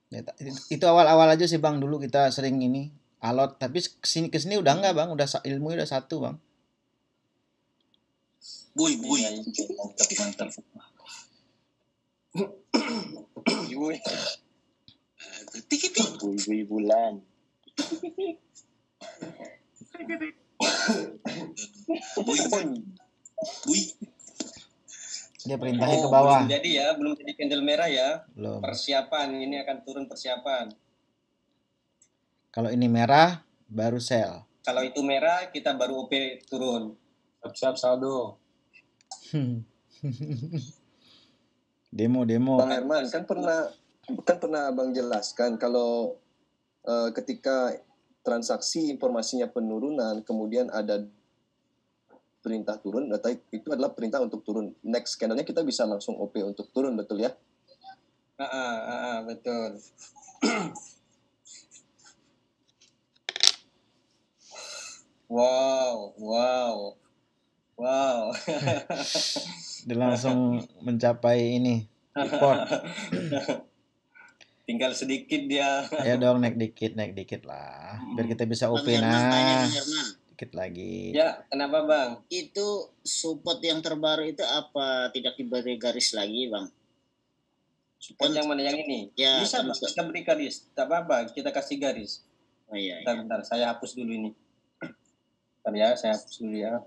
S7: Ya, itu awal-awal aja sih Bang, dulu kita sering ini alot, tapi kesini udah enggak Bang, udah ilmunya udah satu Bang.
S8: Buy.
S1: Mantap.
S6: Buy bulan.
S8: Buy.
S7: Dia perintahnya ke bawah.
S1: Belum jadi candle merah ya.
S7: Belum.
S1: Persiapan, ini akan turun persiapan.
S7: Kalau ini merah, baru sell.
S1: Kalau itu merah, kita baru OP turun.
S4: Siap-siap saldo.
S7: Demo.
S6: Bang Herman kan pernah Abang jelaskan kalau ketika transaksi informasinya penurunan, kemudian ada perintah turun, data itu adalah perintah untuk turun. Next candle-nya kita bisa langsung OP untuk turun, betul ya?
S1: Betul. Wow.
S7: Dia langsung mencapai ini support.
S1: Tinggal sedikit dia.
S7: Ya dong, naik dikit lah. Biar kita bisa OP nah. Dikit lagi.
S1: Ya, kenapa Bang?
S10: Itu support yang terbaru itu apa tidak diberi garis lagi Bang?
S1: Support yang mana, yang ini?
S10: Ya,
S1: Bisa Bang, kita beri garis. Tak apa-apa, kita kasih garis.
S10: Oh iya.
S1: Bentar, saya hapus dulu ini. Bentar ya, saya hapus dulu ya.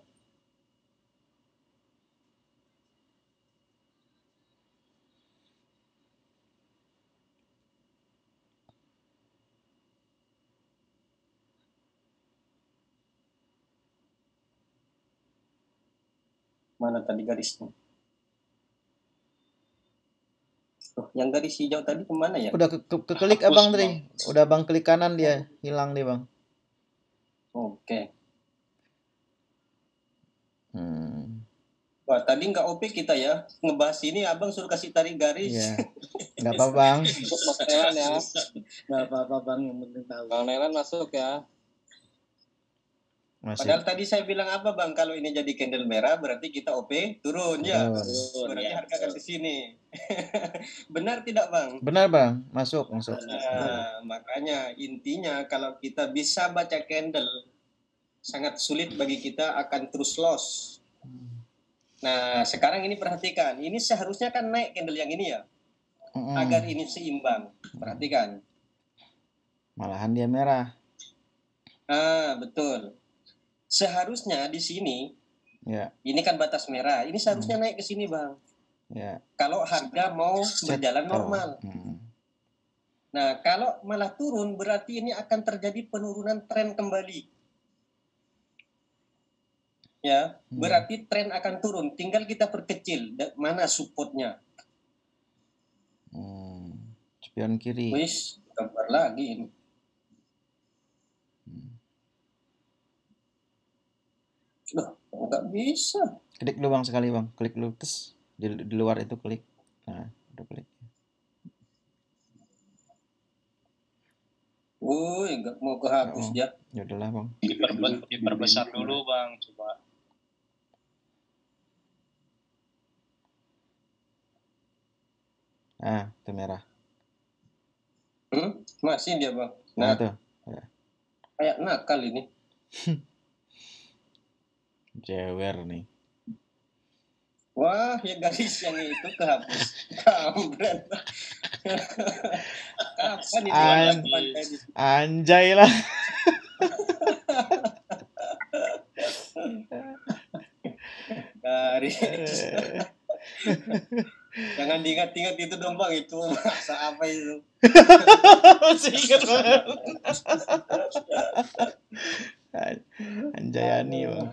S1: Mana tadi garisnya? Yang garis hijau tadi kemana ya?
S7: Udah keklik abang tadi. Udah bang klik kanan dia, hilang dia bang.
S1: Oke. Wah, tadi nggak OP kita ya. Ngebahas ini abang suruh kasih tarik garis.
S7: Iya. Nggak apa bang.
S8: Mas Nelan ya.
S2: Nggak apa-apa bang, yang penting tahu.
S8: Bang Nelan masuk ya.
S7: Masih.
S1: Padahal tadi saya bilang apa bang, kalau ini jadi candle merah berarti kita OP turun ya. Berarti harga akan ke sini. Benar tidak bang?
S7: Benar bang, masuk.
S1: Nah, makanya intinya kalau kita bisa baca candle, sangat sulit bagi kita akan terus loss. Nah sekarang ini perhatikan, ini seharusnya kan naik candle yang ini ya, agar ini seimbang. Perhatikan.
S7: Malahan dia merah.
S1: Betul. Seharusnya di sini,
S7: ya.
S1: Ini kan batas merah. Ini seharusnya naik ke sini, bang.
S7: Ya.
S1: Kalau harga mau berjalan normal. Nah, kalau malah turun, berarti ini akan terjadi penurunan tren kembali. Ya, berarti tren akan turun. Tinggal kita perkecil mana supportnya.
S7: Spion kiri.
S1: Wis, gambar lagi ini. Loh, nggak bisa.
S7: Klik dulu bang sekali bang, klik dulu tes di luar itu klik. Nah, udah klik.
S1: Woi, nggak mau kehapus dia.
S7: Ya udahlah bang.
S3: Diperbesar dulu bang, coba.
S7: Itu merah.
S1: Masih dia bang.
S7: Nah tuh. Ya.
S1: Kayak nakal ini.
S7: Jewer nih.
S1: Wah, ya garis yang itu kehapus. Kampret. Kapan itu?
S7: Anjay lah.
S1: Garis. Jangan diingat-ingat itu dong bang, itu masa apa itu?
S7: Masih ingat banget. Anjayani bang.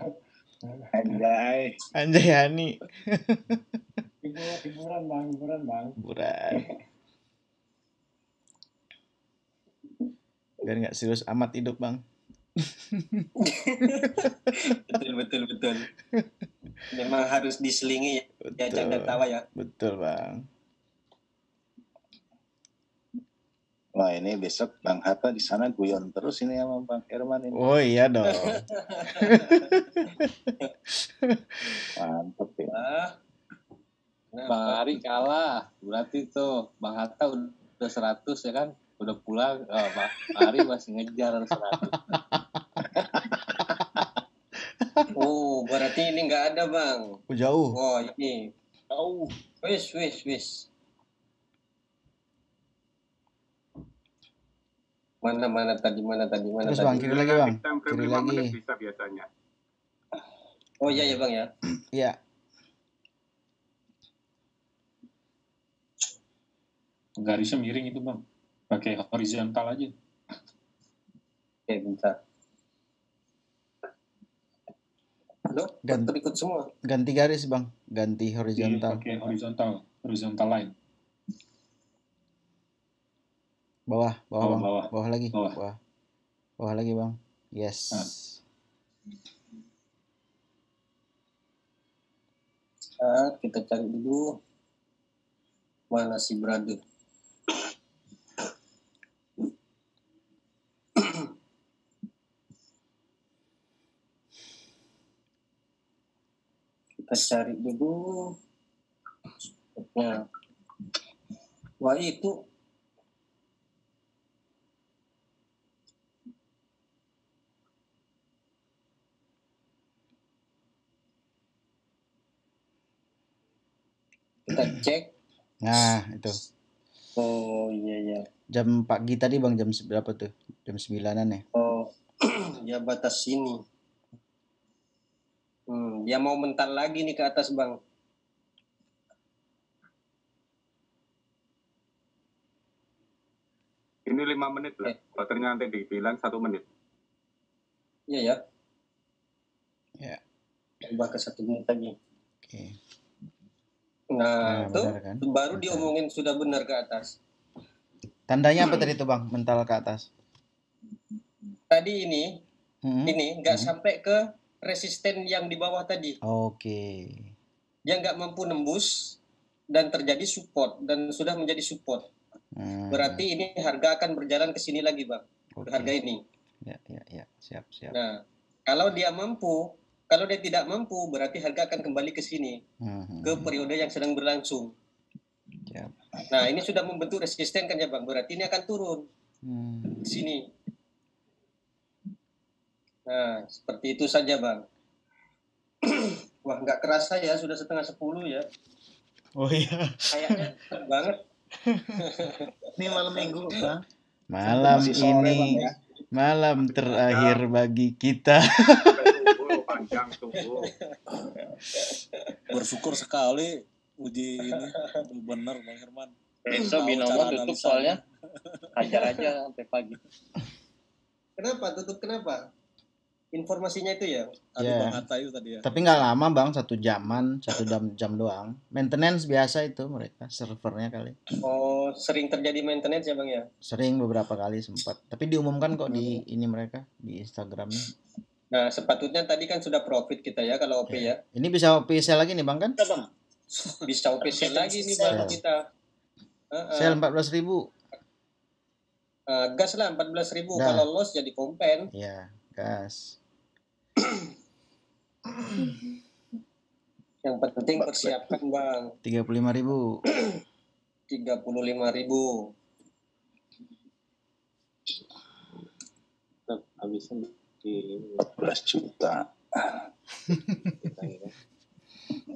S7: Anjayani.
S9: Hiburan bang.
S7: Biar nggak serius amat hidup bang.
S1: betul. Memang harus diselingi ya, canda tawa ya.
S7: Betul bang.
S11: Wah ini besok Bang Hatta di sana guyon terus ini sama Bang Herman ini.
S7: Oh iya dong.
S11: Mantep ya.
S8: Bang Ari kalah, berarti tuh Bang Hatta udah 100 ya kan, udah pulang. Bang Ari masih ngejar 100.
S1: Oh, berarti ini nggak ada bang.
S7: Jauh.
S1: Oh ini. Wis. Mana tadi.
S7: Terus bang, kiri lagi bang. Kiri lagi.
S5: Bisa biasanya.
S1: Oh iya ya bang ya.
S7: Iya.
S4: Garisnya miring itu bang. Pakai horizontal aja.
S1: Oke, bentar. Loh, terikut semua.
S7: Ganti garis bang. Ganti horizontal.
S4: Pakai horizontal line.
S7: Bawah lagi.
S4: Bawah
S7: lagi bang. Yes.
S1: Kita cari dulu mana si brother. Kita cari dulu. Nah, wah itu kita cek.
S7: Nah, itu.
S1: Oh iya.
S7: Jam pagi tadi Bang, jam berapa tuh? Jam 9-an ya?
S1: Oh, ya batas sini. Dia mau mental lagi nih ke atas Bang.
S5: Ini 5 menit lah. Baterainya nanti dibilang 1 menit.
S1: Iya ya.
S7: Ya.
S1: Tambah ke 1 menit lagi.
S7: Oke.
S1: Nah, itu
S7: kan?
S1: baru diomongin sudah benar ke atas.
S7: Tandanya apa tadi tuh Bang, mental ke atas?
S1: Tadi ini nggak sampai ke resisten yang di bawah tadi.
S7: Oke.
S1: Dia nggak mampu nembus dan terjadi support dan sudah menjadi support. Berarti ini harga akan berjalan ke sini lagi Bang. Okay. Harga ini.
S7: Ya. Siap.
S1: Nah, kalau dia mampu, kalau dia tidak mampu, berarti harga akan kembali ke sini, ke periode yang sedang berlangsung.
S7: Siap.
S1: Nah, ini sudah membentuk resisten kan ya Bang, berarti ini akan turun ke sini. Nah, seperti itu saja Bang. Wah, nggak kerasa ya, sudah 9:30 ya.
S7: Oh iya.
S1: Kayaknya banget.
S2: Ini malam minggu Bang.
S7: Malam
S11: sore,
S7: ini
S11: Bang, ya.
S7: malam terakhir bagi kita.
S5: Panjang tunggu.
S12: Bersyukur sekali uji ini benar Bang Herman.
S8: Besok binomo tutup soalnya. Hajar aja sampai pagi.
S1: Kenapa tutup, kenapa? Informasinya itu ya.
S12: Tadi Bang Hatta itu tadi ya.
S7: Tapi nggak lama Bang, 1 jam doang. Maintenance biasa itu mereka, servernya kali.
S1: Oh, sering terjadi maintenance ya Bang ya?
S7: Sering, beberapa kali sempat. Tapi diumumkan kok di ini mereka, di Instagramnya.
S1: Nah, sepatutnya tadi kan sudah profit kita ya kalau OP ya.
S7: Ini bisa OP sell lagi nih Bang kan?
S1: Bisa OP sell lagi nih Bang kita.
S7: Sell 14.000.
S1: Gas lah 14.000. Kalau loss jadi kompen.
S7: Iya, gas.
S1: Yang penting persiapkan Bang.
S7: 35.000.
S1: 35.000.
S8: Habisnya di
S11: 14 juta.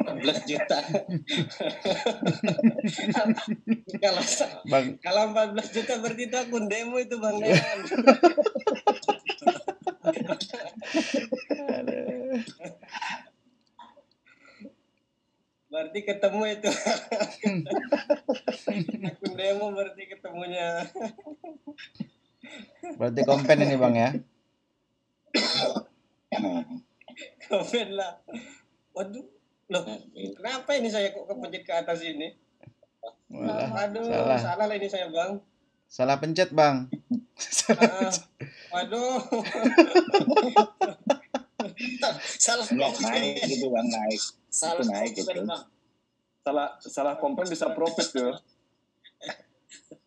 S1: 14 juta. Kalau 14 juta berarti itu akun demo itu Bang Dean. Berarti ketemu itu. Akun demo berarti ketemunya.
S7: Berarti kompen ini Bang ya.
S1: Kompen lah. Waduh, loh, kenapa ini saya kok kepencet ke atas ini? Aduh, salah lah ini saya Bang.
S7: Salah pencet Bang.
S1: Waduh.
S10: Salah
S11: naik gitu Bang, naik.
S10: Salah
S11: naik gitu.
S5: Salah kompen bisa profit tuh.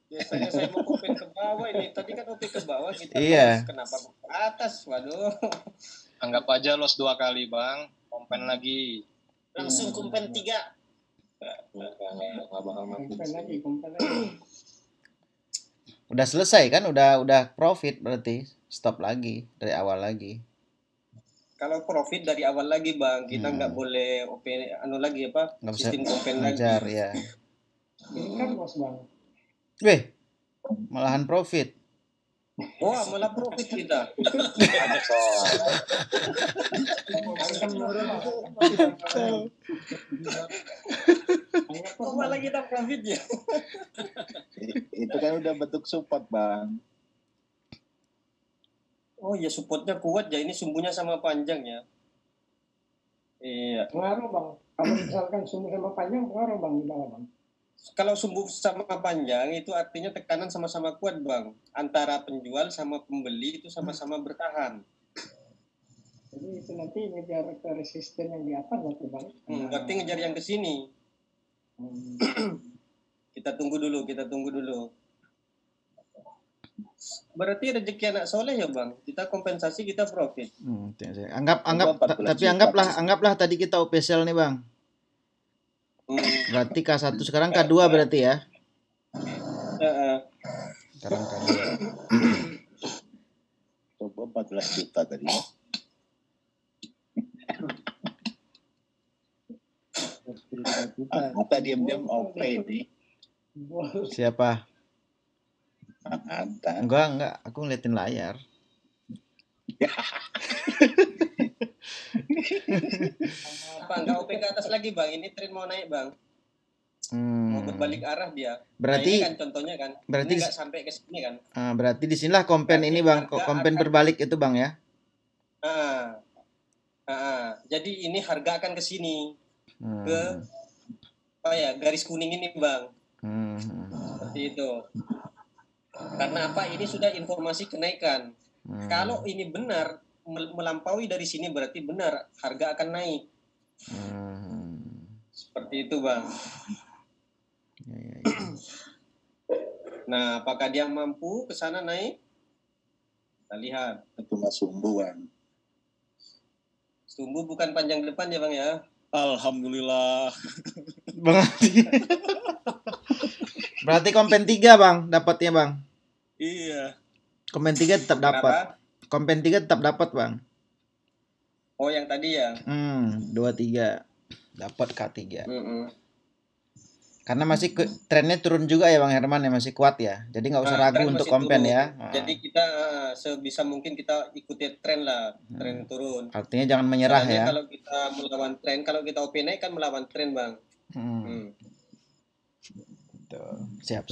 S1: Biasanya saya mau kompen ke bawah ini. Tadi kan OP ke bawah kita.
S7: Iya.
S1: Kenapa ke atas? Waduh.
S3: Anggap aja loss 2 kali Bang. Kompen lagi.
S10: Langsung kompen 3.
S8: Nggak bakal mati.
S9: Kompen lagi.
S7: Udah selesai kan? Udah profit berarti. Stop lagi dari awal lagi.
S1: Kalau profit dari awal lagi Bang, kita nggak boleh OP lagi apa?
S7: Nggak bisa
S1: sistem kompen lagi.
S7: ngajar ya.
S9: Ini kan bos Bang.
S7: Weh, malahan profit.
S1: Wah, malah profit kita. Kok malah kita profit ya?
S11: Itu kan udah bentuk support Bang.
S1: Oh ya, supportnya kuat ya. Ini sumbunya sama panjang ya. Iya.
S9: Pengaruh Bang. Kalau misalkan sumbu sama panjang pengaruh Bang di bawah Bang.
S1: Kalau sumbu sama panjang itu artinya tekanan sama-sama kuat Bang. Antara penjual sama pembeli itu sama-sama bertahan.
S9: Jadi itu nanti ngejar ke resisten yang di atas berarti bang.
S1: Berarti ngejar yang ke sini. Kita tunggu dulu. Berarti rezeki anak soleh ya bang. Kita kompensasi, kita profit.
S7: Anggaplah tadi kita official nih bang. Berarti K1 sekarang K2 berarti ya. Sekarang K2.
S11: Coba 14 juta tadi. Mata diam-diam OP ini.
S7: Siapa?
S11: Anta.
S7: Enggak. Aku ngeliatin layar.
S1: Apa enggak OP ke atas lagi bang? Ini tren mau naik bang. Mau berbalik arah dia.
S7: Berarti
S1: nah, ini kan contohnya kan. Berarti ini nggak sampai ke sini kan.
S7: Berarti disinilah kompen berarti ini bang. Kompen berbalik itu bang ya.
S1: Jadi ini harga akan ke sini. Ke garis kuning ini bang. Seperti itu. Karena apa? Ini sudah informasi kenaikan. Kalau ini benar melampaui dari sini berarti benar harga akan naik. Seperti itu bang. Nah, apakah dia mampu ke sana naik? Kita lihat.
S11: Itu Mas Sumbu bang.
S1: Sumbu bukan panjang depan ya bang ya.
S12: Alhamdulillah.
S7: Berarti kompen 3 bang, dapatnya bang.
S12: Iya.
S7: Kompen 3 tetap dapat. Kompen 3 tetap dapat bang.
S1: Oh yang tadi ya.
S7: 2-3 dapat K3. Karena masih trennya turun juga ya bang Herman ya, masih kuat ya. Jadi nggak usah ragu untuk kompen turun. Ya.
S1: Jadi kita sebisa mungkin kita ikuti tren lah, tren turun.
S7: Artinya jangan menyerah. Soalnya ya.
S1: Kalau kita melawan tren, kalau kita OP naik kan melawan tren bang.
S7: Siap.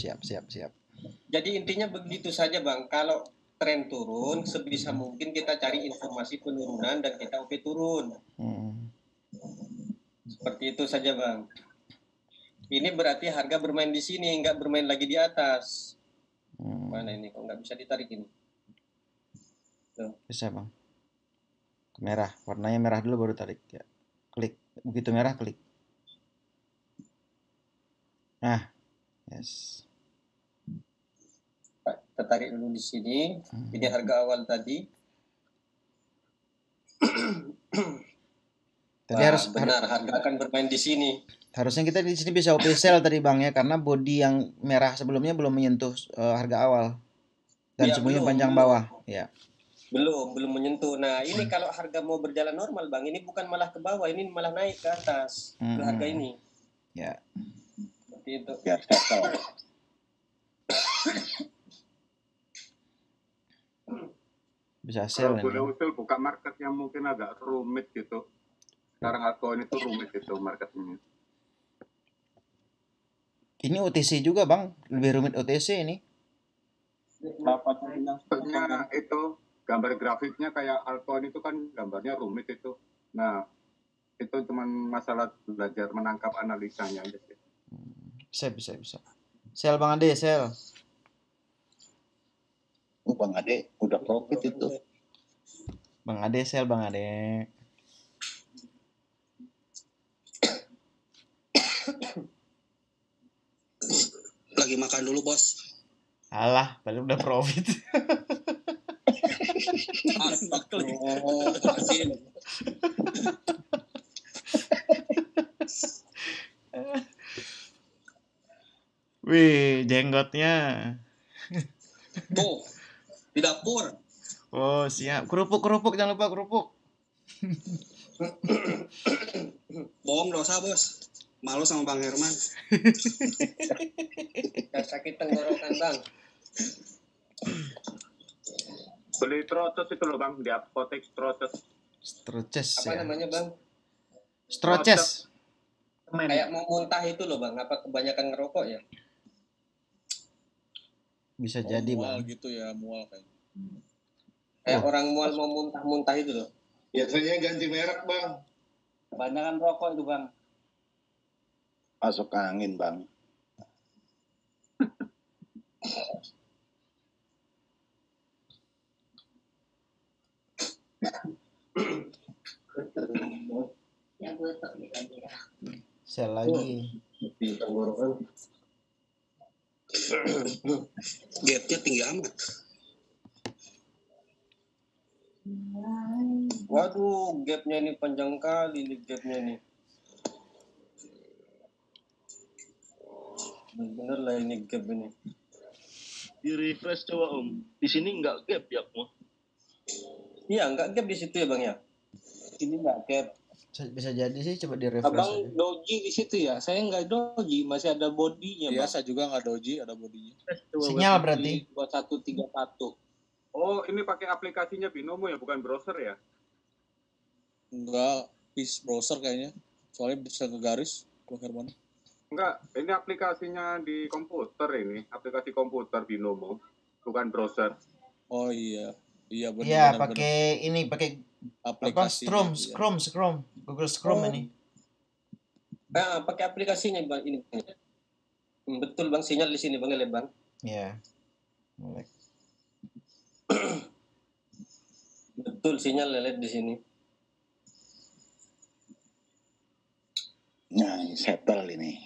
S1: Jadi intinya begitu saja bang. Kalau tren turun, sebisa mungkin kita cari informasi penurunan dan kita OP turun. Seperti itu saja bang. Ini berarti harga bermain di sini, nggak bermain lagi di atas. Mana ini? Kok nggak bisa ditarik ini? Tuh.
S7: Bisa bang. Merah, warnanya merah dulu baru tarik. Ya. Klik, begitu merah klik. Nah, yes.
S1: Kita tarik dulu di sini. Ini harga awal tadi.
S7: Tadi harus
S1: benar, harga akan bermain di sini.
S7: Harusnya kita di sini bisa OP sell tadi bang ya, karena body yang merah sebelumnya belum menyentuh harga awal dan semuanya panjang bawah. Ya.
S1: Belum menyentuh. Nah ini kalau harga mau berjalan normal bang, ini bukan malah ke bawah, ini malah naik ke atas ke harga ini.
S7: Ya.
S1: Seperti itu.
S11: Biar settle.
S7: Bisa sell.
S5: Kalau boleh usul buka market yang mungkin agak rumit gitu. Sekarang altcoin itu rumit itu marketnya.
S7: Ini OTC juga bang, lebih rumit OTC ini.
S5: Maksudnya itu gambar grafiknya kayak altcoin itu kan gambarnya rumit itu. Nah itu cuma masalah belajar menangkap analisanya aja sih.
S7: Bisa. Sell bang Ade, sell.
S11: Bang Ade udah profit itu.
S7: Bang Ade sell bang Ade.
S13: Lagi makan dulu bos.
S7: Alah, padahal udah profit. Wih, jenggotnya.
S13: Tuh, di dapur.
S7: Oh, siap. Kerupuk, jangan lupa kerupuk.
S13: Bohong dosa, Bos. Malu sama Bang Herman.
S1: Sakit tenggorokan, Bang.
S5: Beli troces itu loh, Bang, di apotek troces.
S7: Stroces
S1: apa
S7: ya.
S1: Namanya, Bang?
S7: Stroces.
S1: Kayak mau muntah itu loh, Bang. Apa kebanyakan ngerokok ya?
S7: Bisa jadi,
S12: mual
S7: Bang.
S12: gitu ya, mual kayak.
S1: Kayak orang mual mau muntah-muntah itu loh.
S14: Biasanya ganti merek, Bang.
S10: Kebanyakan rokok itu, Bang.
S11: Masuk angin, Bang.
S7: Sel lagi.
S13: Gapnya tinggi amat.
S1: Waduh, gapnya ini panjang kali nih gapnya nih. Bener lah ini gap ini.
S15: Di refresh coba Om. Di sini nggak gap ya Om?
S1: Iya, nggak gap di situ ya Bang ya?
S8: Ini nggak gap.
S7: Bisa jadi sih, coba di refresh
S8: Abang
S7: aja.
S8: doji di situ ya? Saya nggak doji, masih ada bodinya.
S12: Iya,
S8: Bang.
S12: saya juga nggak doji, ada bodinya.
S7: Sinyal berarti.
S8: 2131.
S5: Oh, ini pakai aplikasinya Binomo ya, bukan browser ya?
S12: Enggak, Peace browser kayaknya. Soalnya bisa ke garis, Bang Herman.
S5: Enggak, ini aplikasinya di komputer ini, aplikasi komputer Binomo, bukan browser.
S12: Oh iya, iya benar.
S7: Iya, pakai ini, pakai apa?
S12: aplikasinya.
S7: Chrome, Google Chrome ini.
S1: Nah, pakai aplikasinya Bang ini. Betul Bang, sinyal di sini Bang, lihat Bang.
S7: Iya. Mulai.
S1: Betul sinyal lihat di sini.
S11: Nah, settle ini.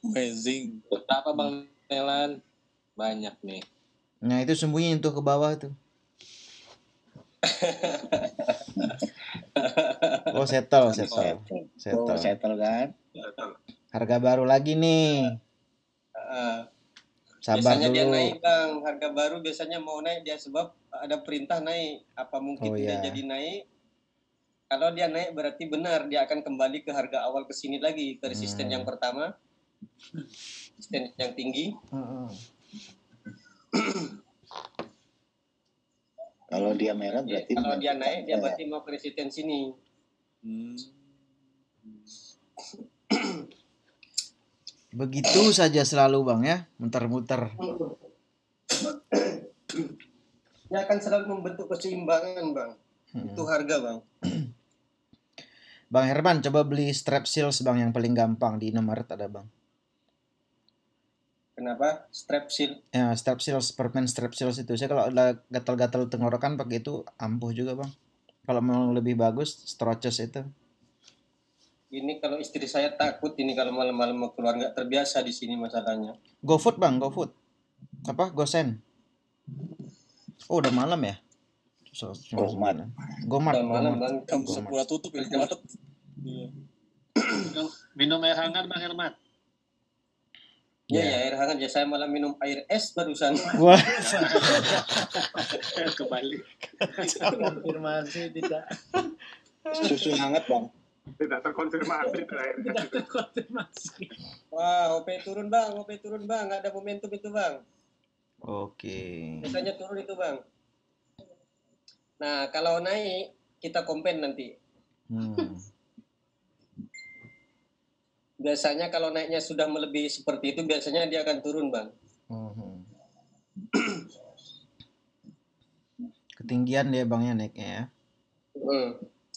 S12: Amazing.
S8: Berapa Bang Nelan? Banyak nih.
S7: Nah, itu sembunyi tuh ke bawah tuh. Oh, settle.
S11: Oh, settle kan?
S7: Harga baru lagi nih. Sabar
S1: Biasanya
S7: dulu.
S1: dia naik Bang, harga baru biasanya mau naik dia sebab ada perintah naik. Apa mungkin dia jadi naik? Kalau dia naik berarti benar dia akan kembali ke harga awal ke sini lagi, ke resisten yang pertama. Resisten yang tinggi.
S11: Kalau dia merah berarti
S1: kalau dia naik dia berarti mau ke resisten sini.
S7: Begitu saja selalu Bang ya, muter-muter.
S1: Dia akan selalu membentuk keseimbangan Bang. Itu harga Bang.
S7: Bang Herman, coba beli strap seals Bang, yang paling gampang di Indomaret ada Bang.
S1: Kenapa? Strap seal?
S7: Ya, strap seals, permen strap seals itu. Saya kalau ada gatal-gatal tenggorokan pakai itu ampuh juga Bang. Kalau mau lebih bagus, Stroches itu.
S1: Ini kalau istri saya takut ini kalau malam-malam mau keluar, nggak terbiasa di sini masalahnya.
S7: GoFood Bang, GoFood. Apa? GoSend. Oh, udah malam ya? Gomart.
S1: Malam Bang.
S12: Jam 10 tutup ya. Iya.
S15: Minum air hangat Bang Herman.
S1: Ya, air hangat ya. Saya malah minum air es barusan.
S7: Wah.
S15: Kebalik.
S2: Konfirmasi tidak.
S11: Susu hangat Bang.
S5: Tidak terkonfirmasi terakhirnya.
S2: Tidak terkonfirmasi.
S1: Wah, OP turun Bang, nggak ada momentum itu Bang.
S7: Oke.
S1: Biasanya turun itu Bang. Nah, kalau naik kita kompen nanti. Biasanya kalau naiknya sudah melebihi seperti itu, biasanya dia akan turun Bang.
S7: Ketinggian dia Bang ya naiknya ya.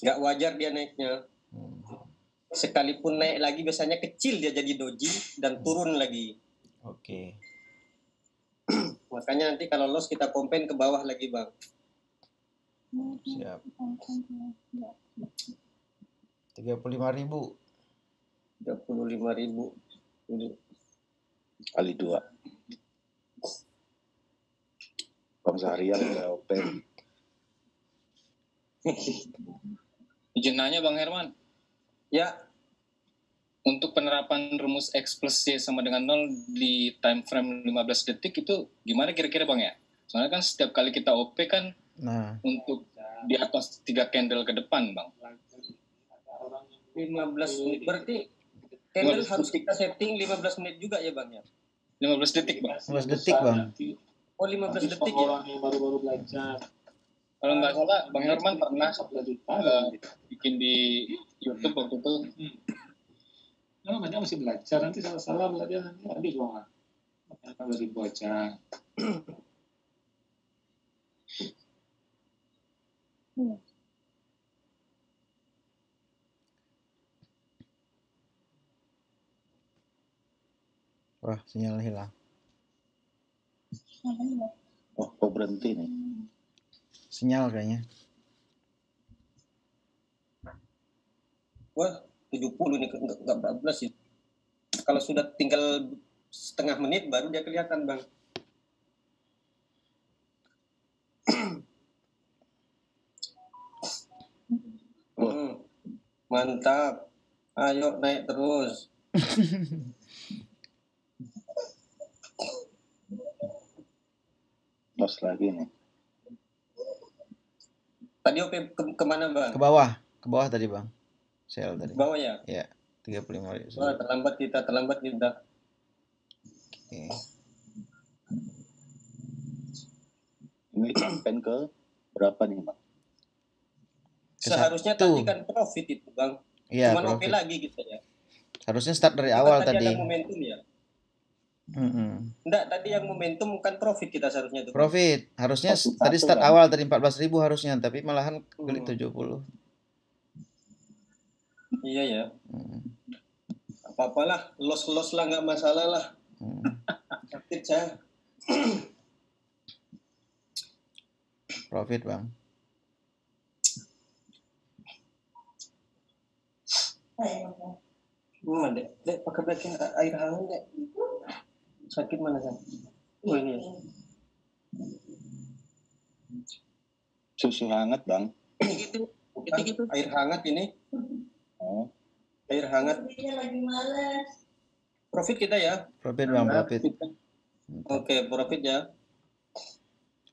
S1: Nggak wajar dia naiknya. Sekalipun naik lagi biasanya kecil dia jadi doji dan turun lagi.
S7: Oke.
S1: Makanya nanti kalau loss kita kompen ke bawah lagi Bang.
S7: Siap. 35.000.
S1: 35.000.
S11: Kali 2. Bang Sahrial udah open.
S8: Izin nanya Bang Herman.
S1: Ya.
S8: Untuk penerapan rumus X plus Y sama dengan 0 di time frame 15 detik itu gimana kira-kira Bang ya? Soalnya kan setiap kali kita OP kan untuk di atas 3 candle ke depan Bang.
S1: 15 menit. Berarti candle harus kita setting 15 menit juga ya Bang ya?
S8: 15 detik Bang.
S7: 15 detik Bang.
S1: Oh 15 detik ya?
S15: Orang yang baru-baru belajar.
S8: Kalau nggak salah Bang Herman pernah bikin di YouTube waktu itu.
S15: Namanya masih belajar, nanti salah-salah belajar nanti gua nggak dari bocah.
S7: Wah, sinyal hilang.
S11: Oh, kok berhenti nih?
S7: Sinyal kayaknya.
S1: Wah, 70 ini enggak 14 sih. Kalau sudah tinggal setengah menit baru dia kelihatan, Bang. Mantap. Ayo naik terus.
S11: Los lagi nih.
S1: Tadi OP kemana, Bang?
S7: Ke bawah tadi, Bang. Sel tadi.
S1: Bawah ya?
S7: Iya, 35 menit.
S1: Wah, terlambat kita.
S7: Oke.
S11: Ini sampai ke berapa nih, Bang?
S1: Seharusnya tadi kan profit itu, Bang.
S7: Iya,
S1: Cuman
S7: profit.
S1: OP lagi gitu ya.
S7: Harusnya start dari awal tadi.
S1: Ada momentum ya. Enggak, tadi yang momentum bukan profit kita seharusnya itu.
S7: Profit. Harusnya tadi start awal tadi 14.000 harusnya, tapi malahan kali 70.
S1: Iya ya. Apa-apalah, loss lah nggak masalah lah. Sakit saya.
S7: Profit, Bang.
S1: Dek, pakai belakin air hangat, Dek. Sakit mana, San? Oh, ini.
S11: Susu hangat, Bang.
S1: Gitu. Air hangat ini.
S11: Oh.
S1: Air hangat.
S16: Lagi males.
S1: Profit kita ya.
S7: Profit, Bang, profit.
S1: Oke, profit ya.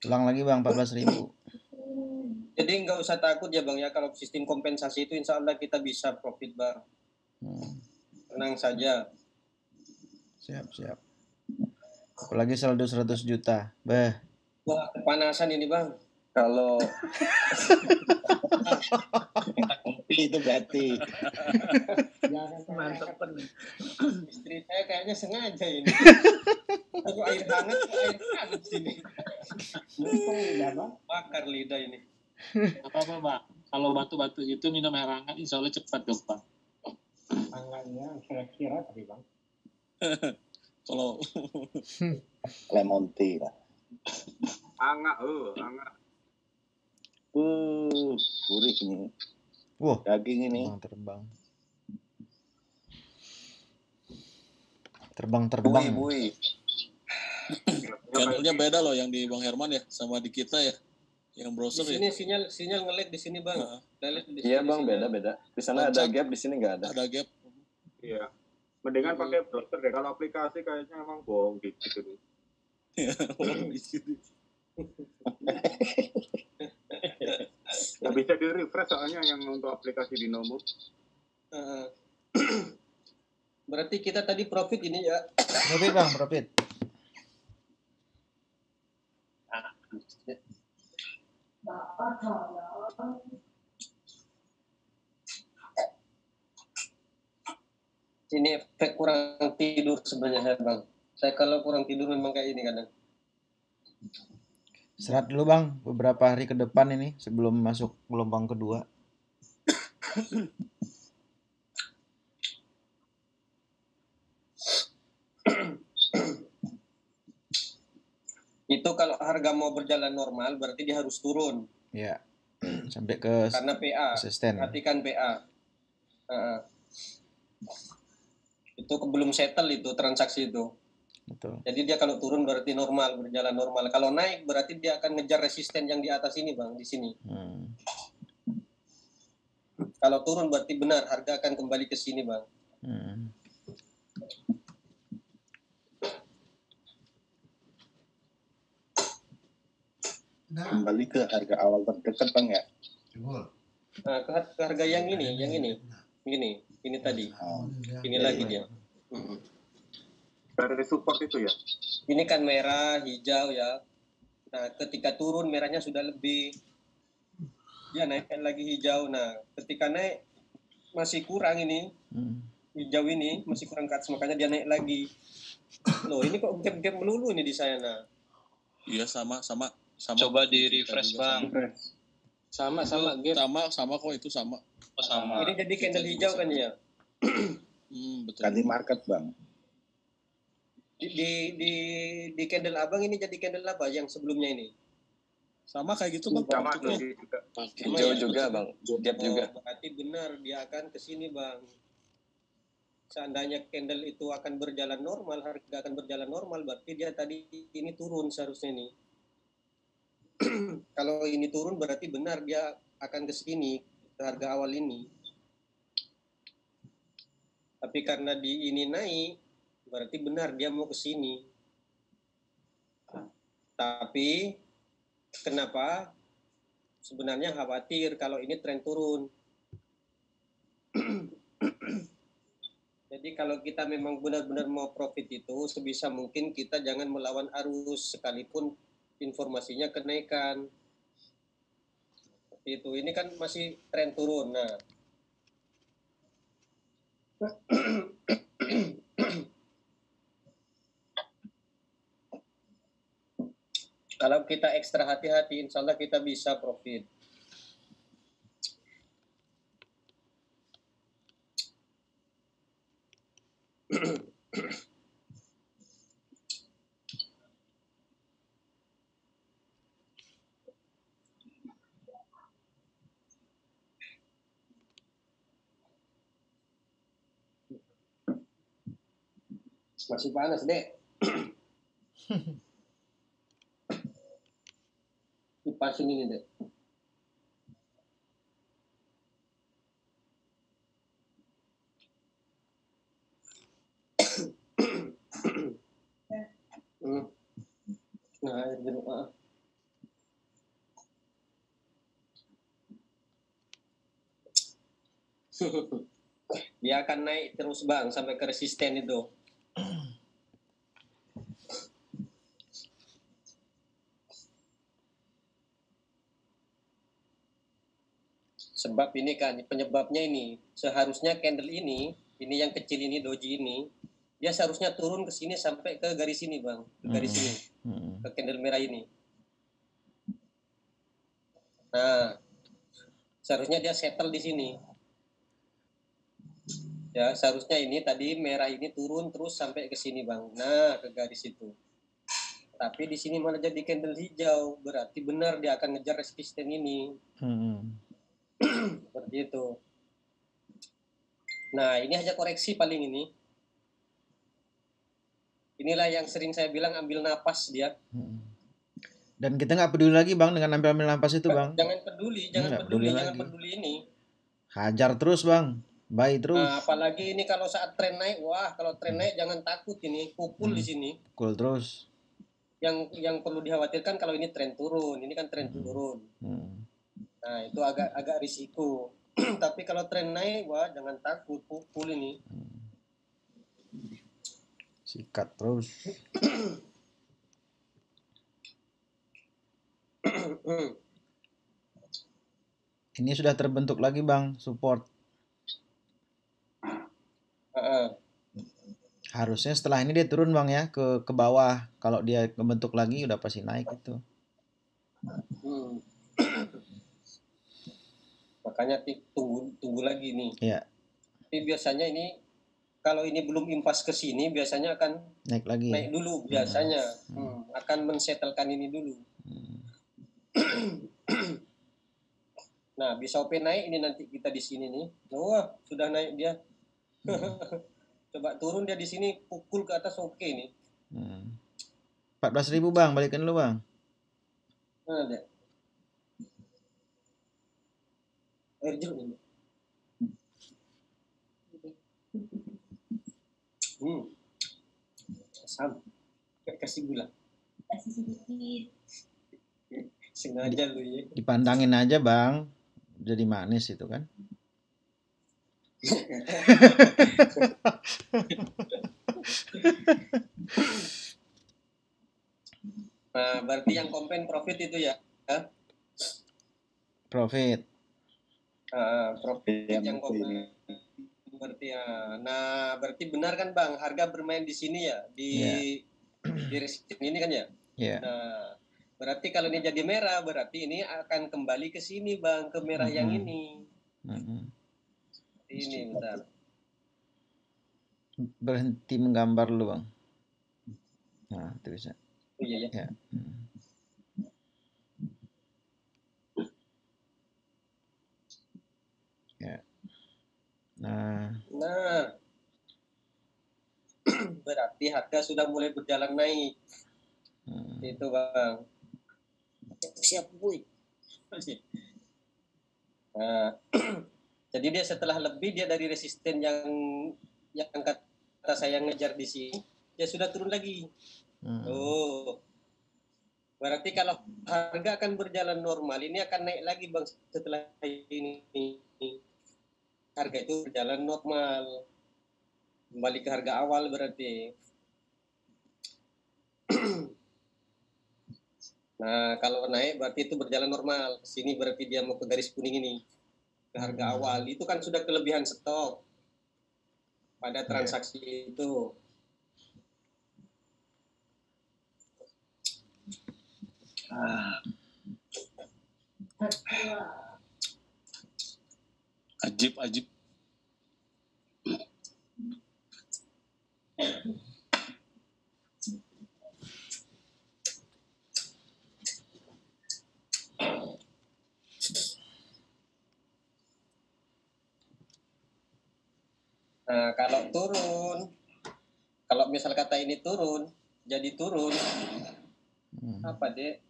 S7: Ulang lagi, Bang, 14.000.
S1: Jadi nggak usah takut ya, Bang ya, kalau sistem kompensasi itu insya Allah kita bisa profit, Bang. Tenang saja.
S7: Siap. Apalagi saldo 100 juta. Bah.
S1: Wah, kepanasan ini, Bang.
S6: Kalau
S11: itu berarti.
S1: Mantap kan. Istri saya kayaknya sengaja ini. Aku air hangat sini. Bakar lidah ini.
S15: Apa, Bang? Kalau batu-batu itu minum air hangat, insya Allah cepat dong, Bang.
S9: Hangatnya kira-kira tapi, Bang.
S12: Kalau
S11: lemon tea lah.
S5: Hangat.
S11: Gurih ini.
S7: Wah,
S11: daging ini.
S7: Terbang.
S6: Bui.
S12: channelnya beda loh yang di Bang Herman ya sama di kita ya. Yang browser
S1: di sini
S12: ya.
S1: sinyal nge-lag di sini, Bang.
S6: Iya, Bang, beda. Di sana ada gap, di sini nggak ada.
S12: Ada gap.
S5: Iya. Mendingan pakai browser deh. Kalau aplikasi kayaknya emang bohong gitu nih. Ya bisa di refresh soalnya yang untuk aplikasi Binomo.
S1: Berarti kita tadi profit ini ya.
S7: Profit, Bang, profit.
S1: Ini efek kurang tidur sebenarnya, Bang. Saya kalau kurang tidur memang kayak ini kadang.
S7: Istirahat dulu, Bang, beberapa hari ke depan ini sebelum masuk gelombang kedua.
S1: Itu kalau harga mau berjalan normal berarti dia harus turun.
S7: Ya. Sampai ke
S1: karena PA.
S7: Resisten.
S1: Perhatikan PA. Itu belum settle itu transaksi itu.
S7: Betul.
S1: Jadi dia kalau turun berarti normal, berjalan normal. Kalau naik berarti dia akan ngejar resisten yang di atas ini, Bang, di sini. Kalau turun berarti benar harga akan kembali ke sini, Bang.
S11: Kembali ke harga awal terdekat, Bang ya.
S1: Nah, ke harga yang ini tadi. Ini lagi dia.
S5: Dari support itu ya.
S1: Ini kan merah, hijau ya. Nah, ketika turun merahnya sudah lebih. Dia naikkan lagi hijau. Nah, ketika naik masih kurang ini. Hijau ini masih kurang ke atas, makanya dia naik lagi. Loh, ini kok gap melulu ini di saya. Nah.
S12: Iya, sama.
S3: Coba di refresh, Bang.
S1: Sama gap.
S12: Sama kok itu sama.
S3: Oh, sama.
S1: Ini jadi candle hijau kan ya?
S12: Betul.
S11: Ganti market, Bang.
S1: Di candle abang ini jadi candle apa yang sebelumnya ini?
S12: Sama kayak gitu bang.
S5: Sama
S12: bentuknya.
S5: doji juga.
S6: Hijau juga bang, gap juga.
S1: Berarti benar dia akan ke sini bang. Seandainya candle itu akan berjalan normal, harga akan berjalan normal, berarti dia tadi ini turun seharusnya nih. Kalau ini turun berarti benar dia akan ke sini, ke harga awal ini. Tapi karena di ini naik, berarti benar dia mau ke sini. Tapi kenapa? Sebenarnya khawatir kalau ini tren turun. Jadi kalau kita memang benar-benar mau profit itu, sebisa mungkin kita jangan melawan arus sekalipun informasinya kenaikan. Seperti itu. Ini kan masih tren turun. Nah. Kalau kita ekstra hati-hati, insya Allah kita bisa profit. Masih panas, Dek. Kipasin ini, Dek. Nah, air jeruk. Dia akan naik terus bang sampai ke resisten itu. Sebab ini kan penyebabnya ini seharusnya candle ini yang kecil ini doji ini dia seharusnya turun ke sini sampai ke garis ini bang, ke garis ini, ke candle merah ini. Nah, seharusnya dia settle di sini. Ya, seharusnya ini tadi merah ini turun terus sampai ke sini bang. Nah, ke garis itu. Tapi di sini malah jadi candle hijau, berarti benar dia akan ngejar resisten ini. Seperti itu. Nah, ini hanya koreksi paling ini. Inilah yang sering saya bilang ambil napas dia.
S7: Dan kita nggak peduli lagi bang dengan ambil napas itu bang.
S1: Jangan peduli ini.
S7: Hajar terus bang, buy terus.
S1: Nah, apalagi ini kalau saat tren naik, wah kalau tren naik jangan takut ini, pukul di sini.
S7: Pukul terus.
S1: Yang perlu dikhawatirkan kalau ini tren turun, ini kan tren turun. Nah itu agak risiko. Tapi kalau tren naik, wah jangan takut, pukul ini.
S7: Sikat terus. Ini sudah terbentuk lagi bang, support. Harusnya setelah ini dia turun bang ya ke bawah. Kalau dia membentuk lagi udah pasti naik itu.
S1: Makanya tunggu lagi nih.
S7: Iya.
S1: Tapi biasanya ini kalau ini belum impas ke sini biasanya akan
S7: naik lagi.
S1: Naik dulu biasanya. Akan mensetelkan ini dulu. Nah, bisa OP naik ini nanti kita di sini nih. Wah, sudah naik dia. Coba turun dia di sini, pukul ke atas oke nih.
S7: 14.000 bang, balikin dulu bang.
S1: Ada. Air jeruk ini. Asam. Kasih gula.
S16: Kasih sedikit.
S1: Sengaja lu ya.
S7: Dipandangin aja bang, jadi manis itu kan.
S1: Nah, berarti yang komplain profit itu ya?
S7: Profit.
S1: Profit yang komplain. Berarti ya. Nah, berarti benar kan bang, harga bermain di sini ya, di resisten ini kan ya?
S7: Iya.
S1: Nah, berarti kalau ini jadi merah, berarti ini akan kembali ke sini bang, ke merah yang ini. Ini bentar.
S7: Berhenti menggambar lu bang. Nah, itu bisa.
S1: Oh iya ya. berarti harga sudah mulai berjalan naik. Itu Bang.
S10: Siap boy.
S1: Nah, jadi dia setelah lebih dia dari resisten yang kata saya ngejar di sini, dia sudah turun lagi. Oh, berarti kalau harga akan berjalan normal, ini akan naik lagi Bang setelah ini. Harga itu berjalan normal, kembali ke harga awal berarti. Nah, kalau naik berarti itu berjalan normal. Sini berarti dia mau ke garis kuning ini, ke harga awal. Itu kan sudah kelebihan stok pada transaksi itu.
S12: Ajib.
S1: Nah, kalau turun, kalau misal kata ini turun, jadi turun, apa dek?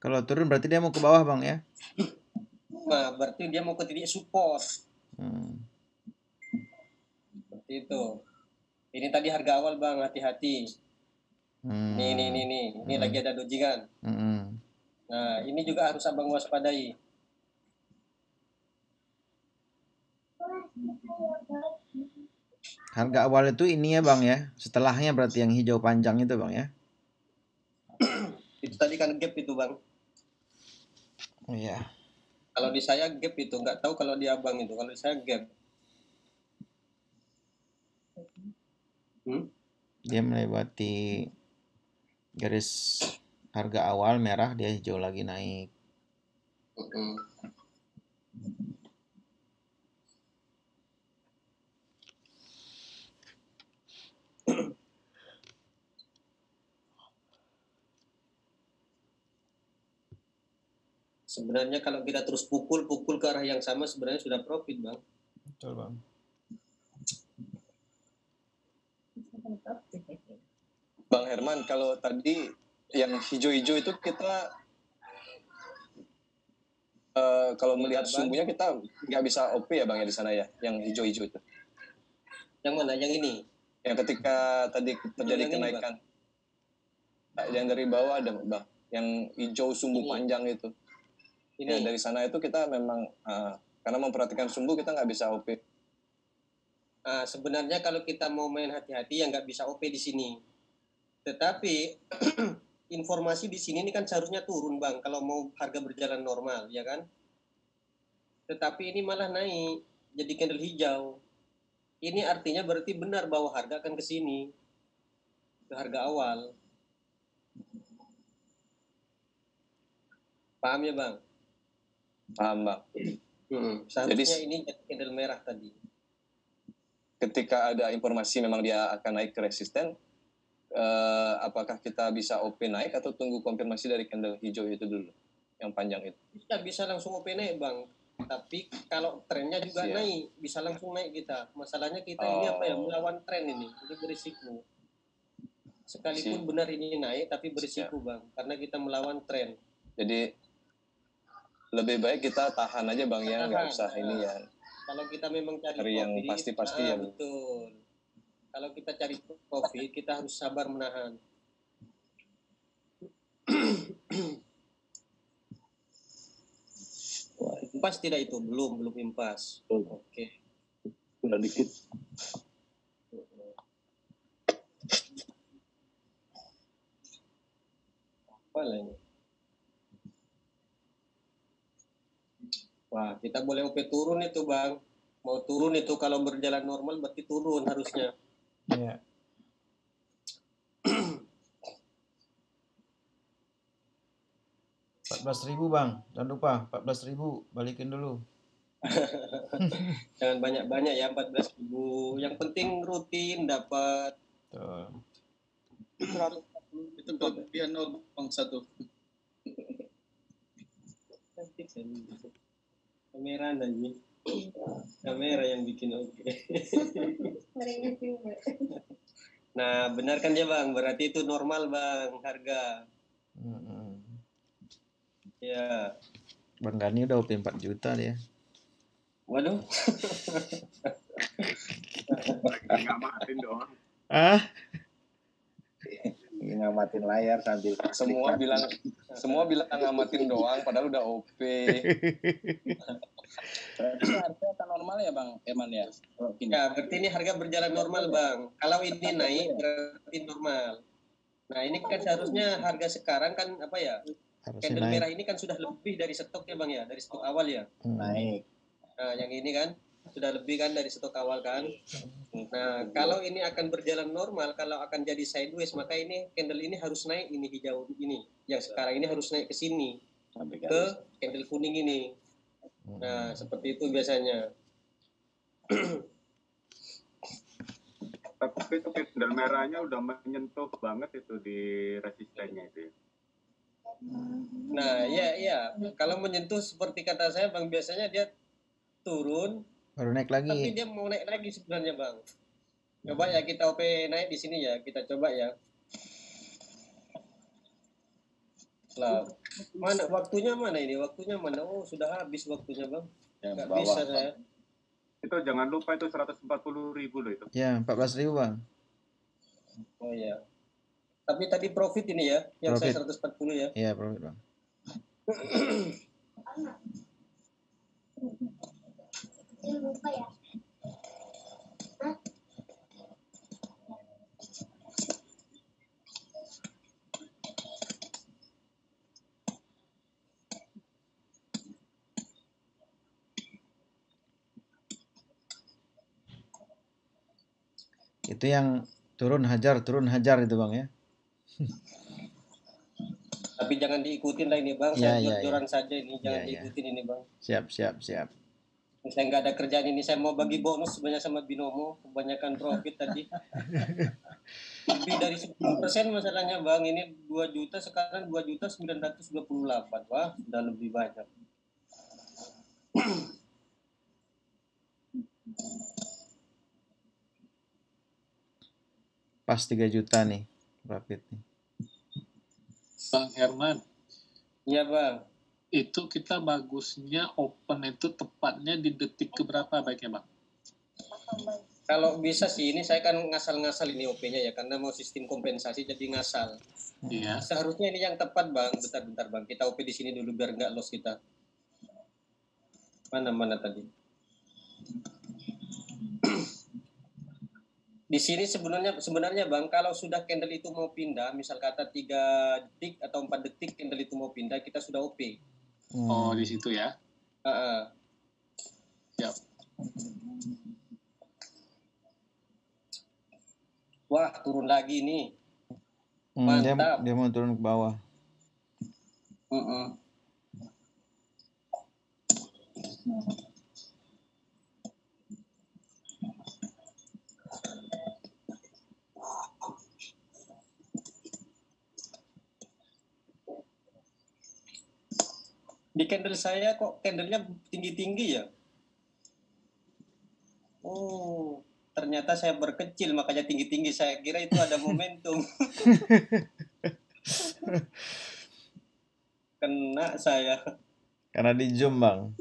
S7: Kalau turun berarti dia mau ke bawah Bang ya?
S1: Nah, berarti dia mau ke titik support. Seperti itu. Ini tadi harga awal Bang, hati-hati. Ini lagi ada doji kan? Nah, ini juga harus Abang waspadai.
S7: Harga awal itu ini ya Bang ya, setelahnya berarti yang hijau panjang itu Bang ya?
S1: Itu tadi kan gap itu Bang.
S7: Oh iya.
S1: Kalau di saya gap itu, nggak tahu kalau di Abang itu, kalau di saya gap.
S7: Dia melewati garis harga awal merah, dia hijau lagi naik.
S1: Sebenarnya kalau kita terus pukul ke arah yang sama sebenarnya sudah profit Bang.
S7: Betul Bang.
S6: Bang Herman, kalau tadi yang hijau-hijau itu kita kalau melihat sumbunya kita nggak bisa OP ya Bang ya di sana ya, yang hijau-hijau itu.
S1: Yang mana? Yang ini?
S6: Yang ketika tadi terjadi kenaikan. Yang dari bawah ada Bang, yang hijau sumbu panjang itu. Ya, dari sana itu kita memang karena memperhatikan sumbu kita nggak bisa OP.
S1: Sebenarnya kalau kita mau main hati-hati ya nggak bisa OP di sini. Tetapi informasi di sini ini kan seharusnya turun Bang kalau mau harga berjalan normal, ya kan? Tetapi ini malah naik jadi candle hijau. Ini artinya berarti benar bahwa harga akan ke sini, ke harga awal. Paham ya Bang?
S6: Paham Bang.
S1: Seharusnya jadi, ini jadi candle merah tadi.
S6: Ketika ada informasi memang dia akan naik ke resisten, apakah kita bisa OP naik atau tunggu konfirmasi dari candle hijau itu dulu, yang panjang itu?
S1: Bisa langsung OP naik Bang. Tapi kalau trennya juga naik, bisa langsung naik kita. Masalahnya kita ini apa ya, melawan tren ini berisiko. Sekalipun benar ini naik, tapi berisiko Bang, karena kita melawan tren.
S6: Jadi lebih baik kita tahan aja Bang ya, nggak usah ini ya.
S1: Kalau kita memang cari
S6: yang pasti-pasti ya.
S1: Betul. Kalau kita cari profit, kita harus sabar menahan. Impas tidak itu? Belum impas. Oke.
S11: Udah dikit.
S1: Apa lah ini? Wah, kita boleh OP turun itu Bang. Mau turun itu kalau berjalan normal berarti turun harusnya.
S7: Iya. $14.000 Bang, jangan lupa 14.000 balikin dulu.
S1: Jangan banyak-banyak ya 14.000. Yang penting rutin dapat.
S12: Itu kelebihan Bang satu.
S1: Kamera lagi. Kamera yang bikin oke. Nah, benar kan ya Bang? Berarti itu normal Bang harga. Ya.
S7: Bang Gani udah OP 4 juta dia.
S1: Waduh.
S5: Ngamatin doang.
S11: Ngamatin layar sambil
S6: semua bilang ngamatin doang padahal udah OP. Berarti harga akan normal ya Bang Eman ya?
S1: Ya, berarti ini harga berjalan normal Bang. Kalau ini naik berarti normal. Nah, ini kan seharusnya harga sekarang kan apa ya? Candle merah ini kan sudah lebih dari stok ya Bang ya, dari stok awal ya.
S11: Naik.
S1: Nah, yang ini kan sudah lebih kan dari stok awal kan. Nah, kalau ini akan berjalan normal, kalau akan jadi sideways, maka ini candle ini harus naik, ini hijau ini. Yang sekarang ini harus naik ke sini, ke candle kuning ini. Nah, seperti itu biasanya.
S5: Tapi itu candle merahnya udah menyentuh banget itu di resistennya itu.
S1: Nah, iya. Kalau menyentuh seperti kata saya Bang, biasanya dia turun
S7: baru naik lagi.
S1: Tapi dia mau naik lagi sebenarnya Bang. Coba ya kita OP naik di sini ya, kita coba ya. Lah, mana waktunya mana ini? Waktunya mana? Oh, sudah habis waktunya Bang. Enggak bisa saya.
S5: Itu jangan lupa itu 140.000 loh itu.
S7: Ya, 14.000 Bang.
S1: Oh iya. Tapi tadi profit ini ya, yang profit. Saya 140 ya.
S7: Iya, profit Bang.
S16: Lupa ya.
S7: Itu yang turun hajar itu Bang ya.
S1: Tapi jangan diikutin lah ini Bang, saya jor-joran saja ini, jangan diikutin ini Bang.
S7: Siap.
S1: Saya nggak ada kerjaan ini, saya mau bagi bonus sebenarnya sama Binomo, kebanyakan profit tadi. Lebih dari 10% masalahnya Bang, ini 2 juta, sekarang 2.928, wah sudah lebih banyak.
S7: Pas 3 juta nih profit nih.
S15: Bang Herman.
S1: Iya Bang.
S15: Itu kita bagusnya open itu tepatnya di detik keberapa baiknya Bang?
S1: Kalau bisa sih, ini saya kan ngasal-ngasal ini OP-nya ya, karena mau sistem kompensasi jadi ngasal.
S15: Iya.
S1: Seharusnya ini yang tepat Bang, bentar Bang, kita OP di sini dulu biar nggak loss kita. Mana tadi? Di sini sebenarnya Bang, kalau sudah candle itu mau pindah, misal kata 3 detik atau 4 detik candle itu mau pindah, kita sudah OP.
S15: Oh, di situ ya?
S1: Siap. Wah, turun lagi nih. Mantap.
S7: Dia mau turun ke bawah.
S1: Di candle saya kok candlenya tinggi-tinggi ya? Oh, ternyata saya berkecil makanya tinggi-tinggi. Saya kira itu ada momentum. Kena saya.
S7: Karena di zoom Bang.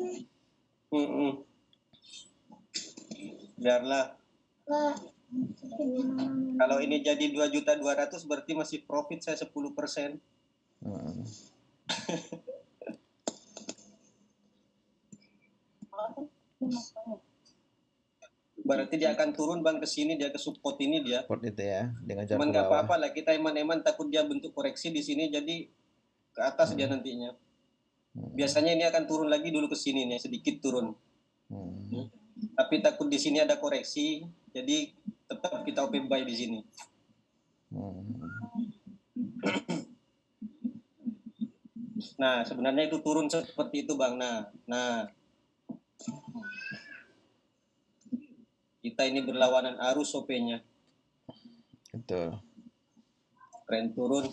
S1: Biarlah. Kalau ini jadi 2.200.000 berarti masih profit saya 10%. Berarti dia akan turun Bang ke sini, dia ke support ini dia.
S7: Support itu ya, dengan jarak
S1: cuman nggak apa-apa lah, kita eman-eman takut dia bentuk koreksi di sini jadi ke atas dia nantinya. Biasanya ini akan turun lagi dulu ke sini nih, sedikit turun. Tapi takut di sini ada koreksi, jadi tetap kita OP buy di sini. Nah, sebenarnya itu turun seperti itu Bang. Nah. Kita ini berlawanan arus OP-nya.
S7: Betul.
S1: Tren turun.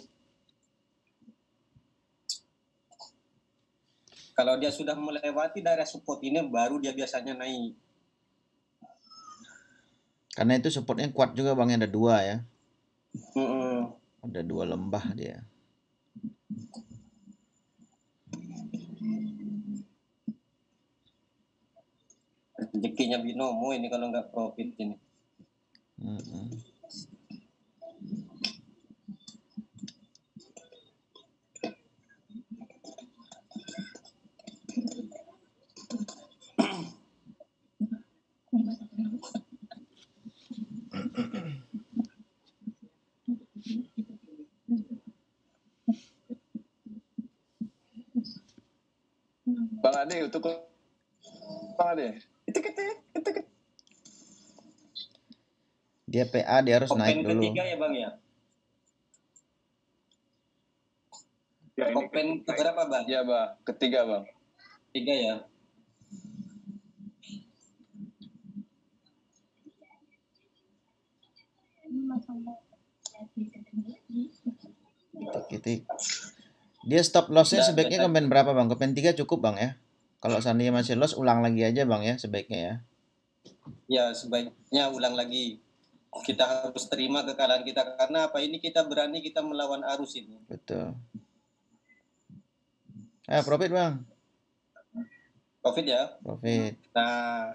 S1: Kalau dia sudah melewati daerah support ini baru dia biasanya naik.
S7: Karena itu supportnya kuat juga Bang, ada 2 ya. Ada 2 lembah dia.
S1: Rezekinya binomo ini kalau nggak profit ini.
S6: Bang Ade, untuk Bang Ade.
S7: Dia PA dia harus naik dulu.
S1: Ketiga ya Bang ya? Open keberapa Bang?
S6: Ya Bang, ketiga Bang.
S1: 3 ya.
S7: Titik. Dia stop lossnya sebaiknya ke band berapa Bang? Ke band 3 cukup Bang ya? Kalau seandainya masih loss, ulang lagi aja Bang ya sebaiknya ya.
S1: Ya sebaiknya ulang lagi. Kita harus terima kekalahan kita karena apa? Ini kita berani kita melawan arus ini.
S7: Betul. Profit Bang.
S1: Profit ya?
S7: Profit.
S1: Nah.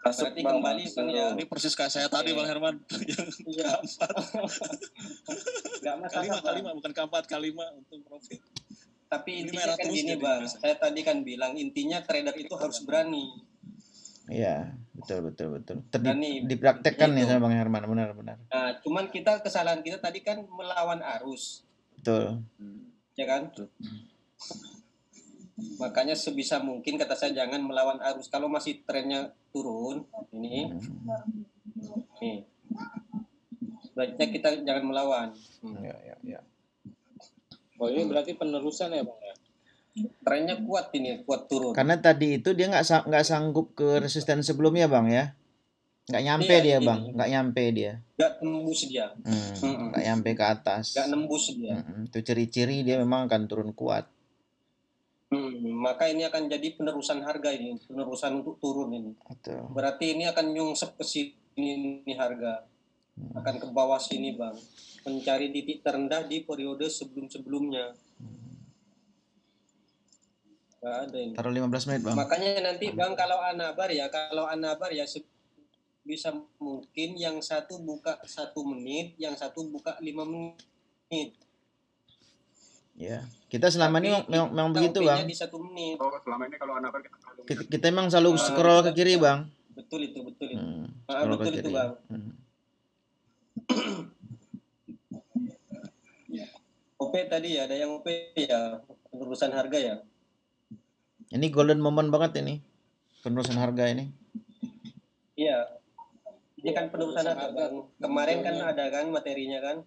S1: Berarti
S12: Bang,
S1: kembali Bang ya.
S12: Ini persis kayak saya tadi Bang Herman.
S1: Iya.
S12: K5 bukan K4, K5 untuk profit.
S1: Tapi intinya kan gini Bang, saya tadi kan bilang intinya trader itu harus berani.
S7: Iya, betul. Dipraktekkan nih sama Bang Herman, benar.
S1: Nah, cuman kesalahan kita tadi kan melawan arus.
S7: Betul.
S1: Ya kan? Makanya sebisa mungkin kata saya jangan melawan arus. Kalau masih trennya turun, ini. Nih. Sebaiknya kita jangan melawan.
S7: Ya.
S8: Oh, ini berarti penerusan ya Bang ya?
S1: Trennya kuat ini, kuat turun.
S7: Karena tadi itu dia nggak sanggup ke resisten sebelumnya Bang ya. Nggak nyampe dia Bang, nggak nyampe dia.
S1: Nggak tembus dia.
S7: Nggak nyampe ke atas.
S1: Nggak nembus dia.
S7: Itu ciri-ciri dia memang akan turun kuat.
S1: Maka ini akan jadi penerusan harga ini, penerusan untuk turun ini.
S7: Betul.
S1: Berarti ini akan nyungsep ke sini ini harga. Akan ke bawah sini Bang. Mencari titik terendah di periode sebelum-sebelumnya. Nggak ada ini.
S7: Taruh 15 menit Bang.
S1: Makanya nanti Bang kalau Anabar ya bisa mungkin yang satu buka 1 menit, yang satu buka 5 menit.
S7: Ya, kita selama ini memang begitu Bang.
S1: Di 1 menit.
S5: Oh, selama ini kalau Anabar
S7: kita memang selalu scroll ke kiri Bang.
S1: Betul itu. Betul itu Bang. OP tadi ya, ada yang OP ya, penerusan harga ya.
S7: Ini golden moment banget ini, penerusan harga ini.
S1: Iya, ini kan penerusan harga Bang. Kemarin kan ada kan materinya kan.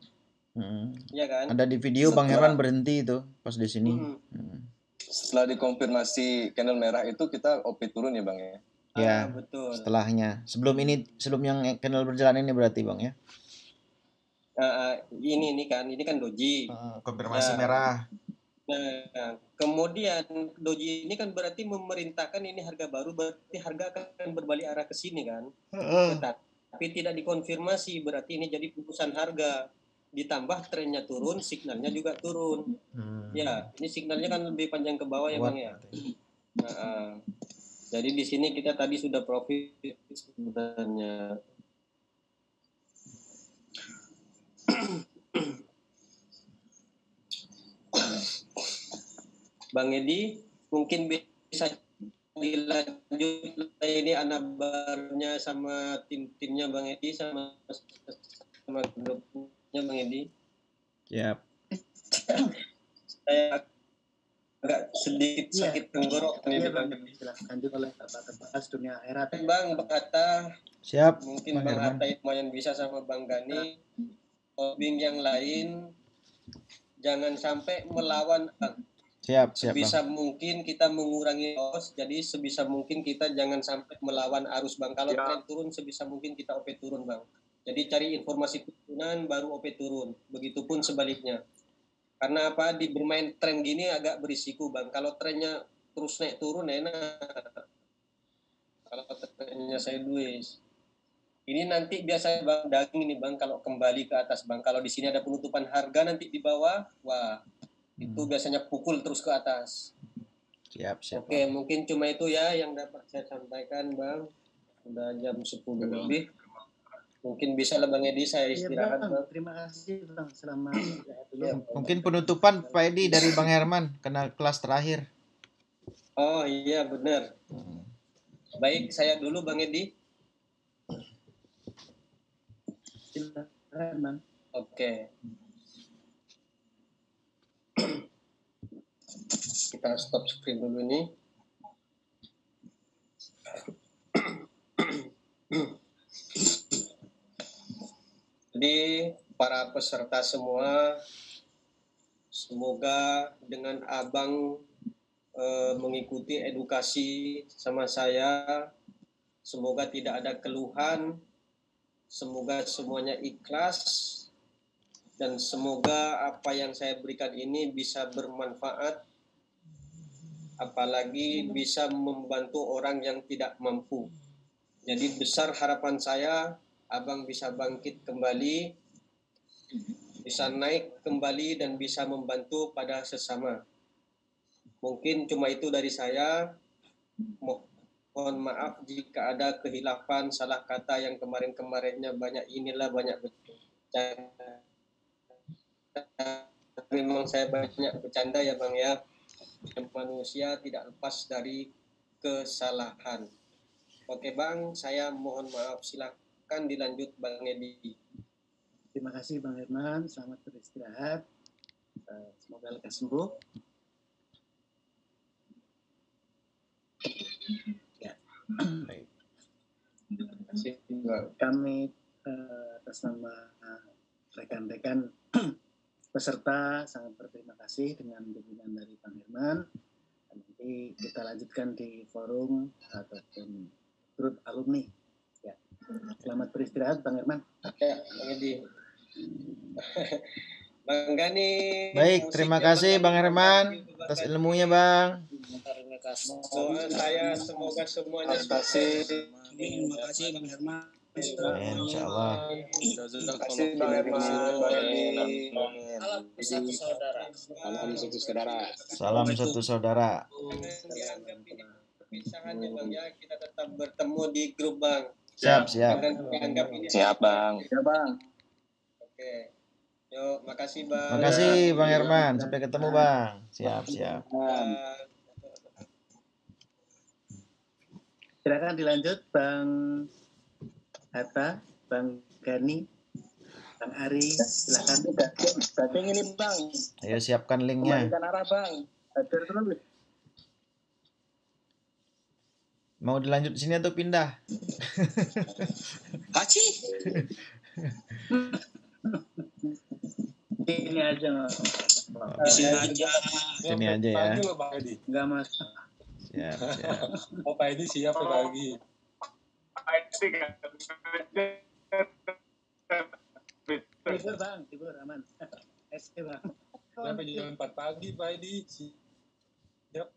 S1: Iya kan.
S7: Ada di video Bang Herman berhenti itu pas di sini.
S6: Setelah dikonfirmasi candle merah itu kita OP turun ya Bang ya.
S7: Ya,
S1: betul.
S7: Setelahnya, sebelum yang candle berjalan ini berarti Bang ya.
S1: Ini kan doji.
S7: Konfirmasi merah.
S1: Nah, kemudian doji ini kan berarti memerintahkan ini harga baru, berarti harga akan berbalik arah ke sini kan. Tapi tidak dikonfirmasi, berarti ini jadi putusan harga. Ditambah trennya turun, signalnya juga turun. Ya, ini signalnya kan lebih panjang ke bawah ya Bang ya. Jadi di sini kita tadi sudah profit sebenarnya. Bang Edi mungkin bisa dilanjut ini Anabarnya sama tim-timnya Bang Edi sama grupnya Bang Edi.
S7: Siap.
S1: Saya agak sedikit sakit tenggorokan ini Bang.
S2: Lanjut oleh bahas dunia akhirat.
S1: Bang Hatta.
S7: Siap.
S1: Mungkin Bang Hatta lumayan bisa sama Bang Gani. Hobbing yang lain jangan sampai melawan Bang.
S7: Siap
S1: sebisa mungkin kita mengurangi loss, jadi sebisa mungkin kita jangan sampai melawan arus Bang. Kalau tren turun sebisa mungkin kita OP turun Bang. Jadi cari informasi turunan baru OP turun. Begitupun sebaliknya. Karena apa? Di bermain tren gini agak berisiko Bang. Kalau trennya terus naik turun enak. Kalau trennya sideways. Ini nanti biasanya Bang daging ini Bang kalau kembali ke atas Bang. Kalau di sini ada penutupan harga nanti di bawah, wah itu biasanya pukul terus ke atas.
S7: Siap.
S1: Oke, mungkin cuma itu ya yang dapat saya sampaikan Bang. Udah jam 10 lebih. Mungkin bisa lah Bang Edi, saya istirahat
S2: Bang. Terima kasih Bang, selamat
S7: ya, mungkin penutupan Pak Edi dari Bang Herman, kena kelas terakhir.
S1: Oh iya benar. Baik, saya dulu Bang Edi.
S2: Silakan Bang.
S1: Oke. Kita stop screen dulu nih. Jadi para peserta semua, semoga dengan Abang mengikuti edukasi sama saya, semoga tidak ada keluhan, semoga semuanya ikhlas, dan semoga apa yang saya berikan ini bisa bermanfaat, apalagi bisa membantu orang yang tidak mampu. Jadi besar harapan saya, Abang bisa bangkit kembali, bisa naik kembali dan bisa membantu pada sesama. Mungkin cuma itu dari saya. Mohon maaf jika ada kehilafan, salah kata yang kemarin-kemarinnya banyak inilah banyak bercanda. Memang saya banyak bercanda ya Bang ya. Manusia tidak lepas dari kesalahan. Oke Bang, saya mohon maaf, silakan dilanjut Bang Edi.
S2: Terima kasih Bang Herman, selamat beristirahat. Semoga lekas sembuh. Ya. Baik. Terima kasih. Kami atas nama rekan-rekan peserta sangat berterima kasih dengan bimbingan dari Bang Herman. Nanti kita lanjutkan di forum ataupun grup alumni. Ya. Selamat beristirahat Bang Herman.
S1: Ya, Bang Edi. Bang Gani.
S7: Baik, terima kasih Bang Herman atas ilmunya Bang.
S1: Doa saya semoga semuanya sukses.
S13: Terima kasih Bang Herman.
S7: Insyaallah.
S6: Terima kasih Bang Herman.
S10: Salam satu saudara.
S13: Salam satu saudara.
S7: Salam satu saudara.
S1: Dianggap ini perpisahan ya Bang ya, kita tetap bertemu di grup Bang.
S7: Siap.
S6: Siap Bang.
S11: Ya Bang.
S1: Oke. Yuk, makasih Bang.
S7: Makasih Bang Herman. Sampai ketemu Bang. Siap.
S2: Silakan dilanjut Bang Hatta, Bang Gani, Bang Ari, silakan.
S11: Batting ini Bang.
S7: Ayo siapkan linknya.
S11: Kembalikan arah Bang. Hadir terus.
S7: Mau dilanjut di sini atau pindah?
S13: Haji.
S2: Ini aja.
S7: Sini aja ya.
S2: Enggak masalah.
S7: Siap.
S12: Oh Pak Edi siap lagi.
S2: Tidur Bang, tidur aman. Bang.
S12: Sampai jam 4 pagi Pak Edi. Siap.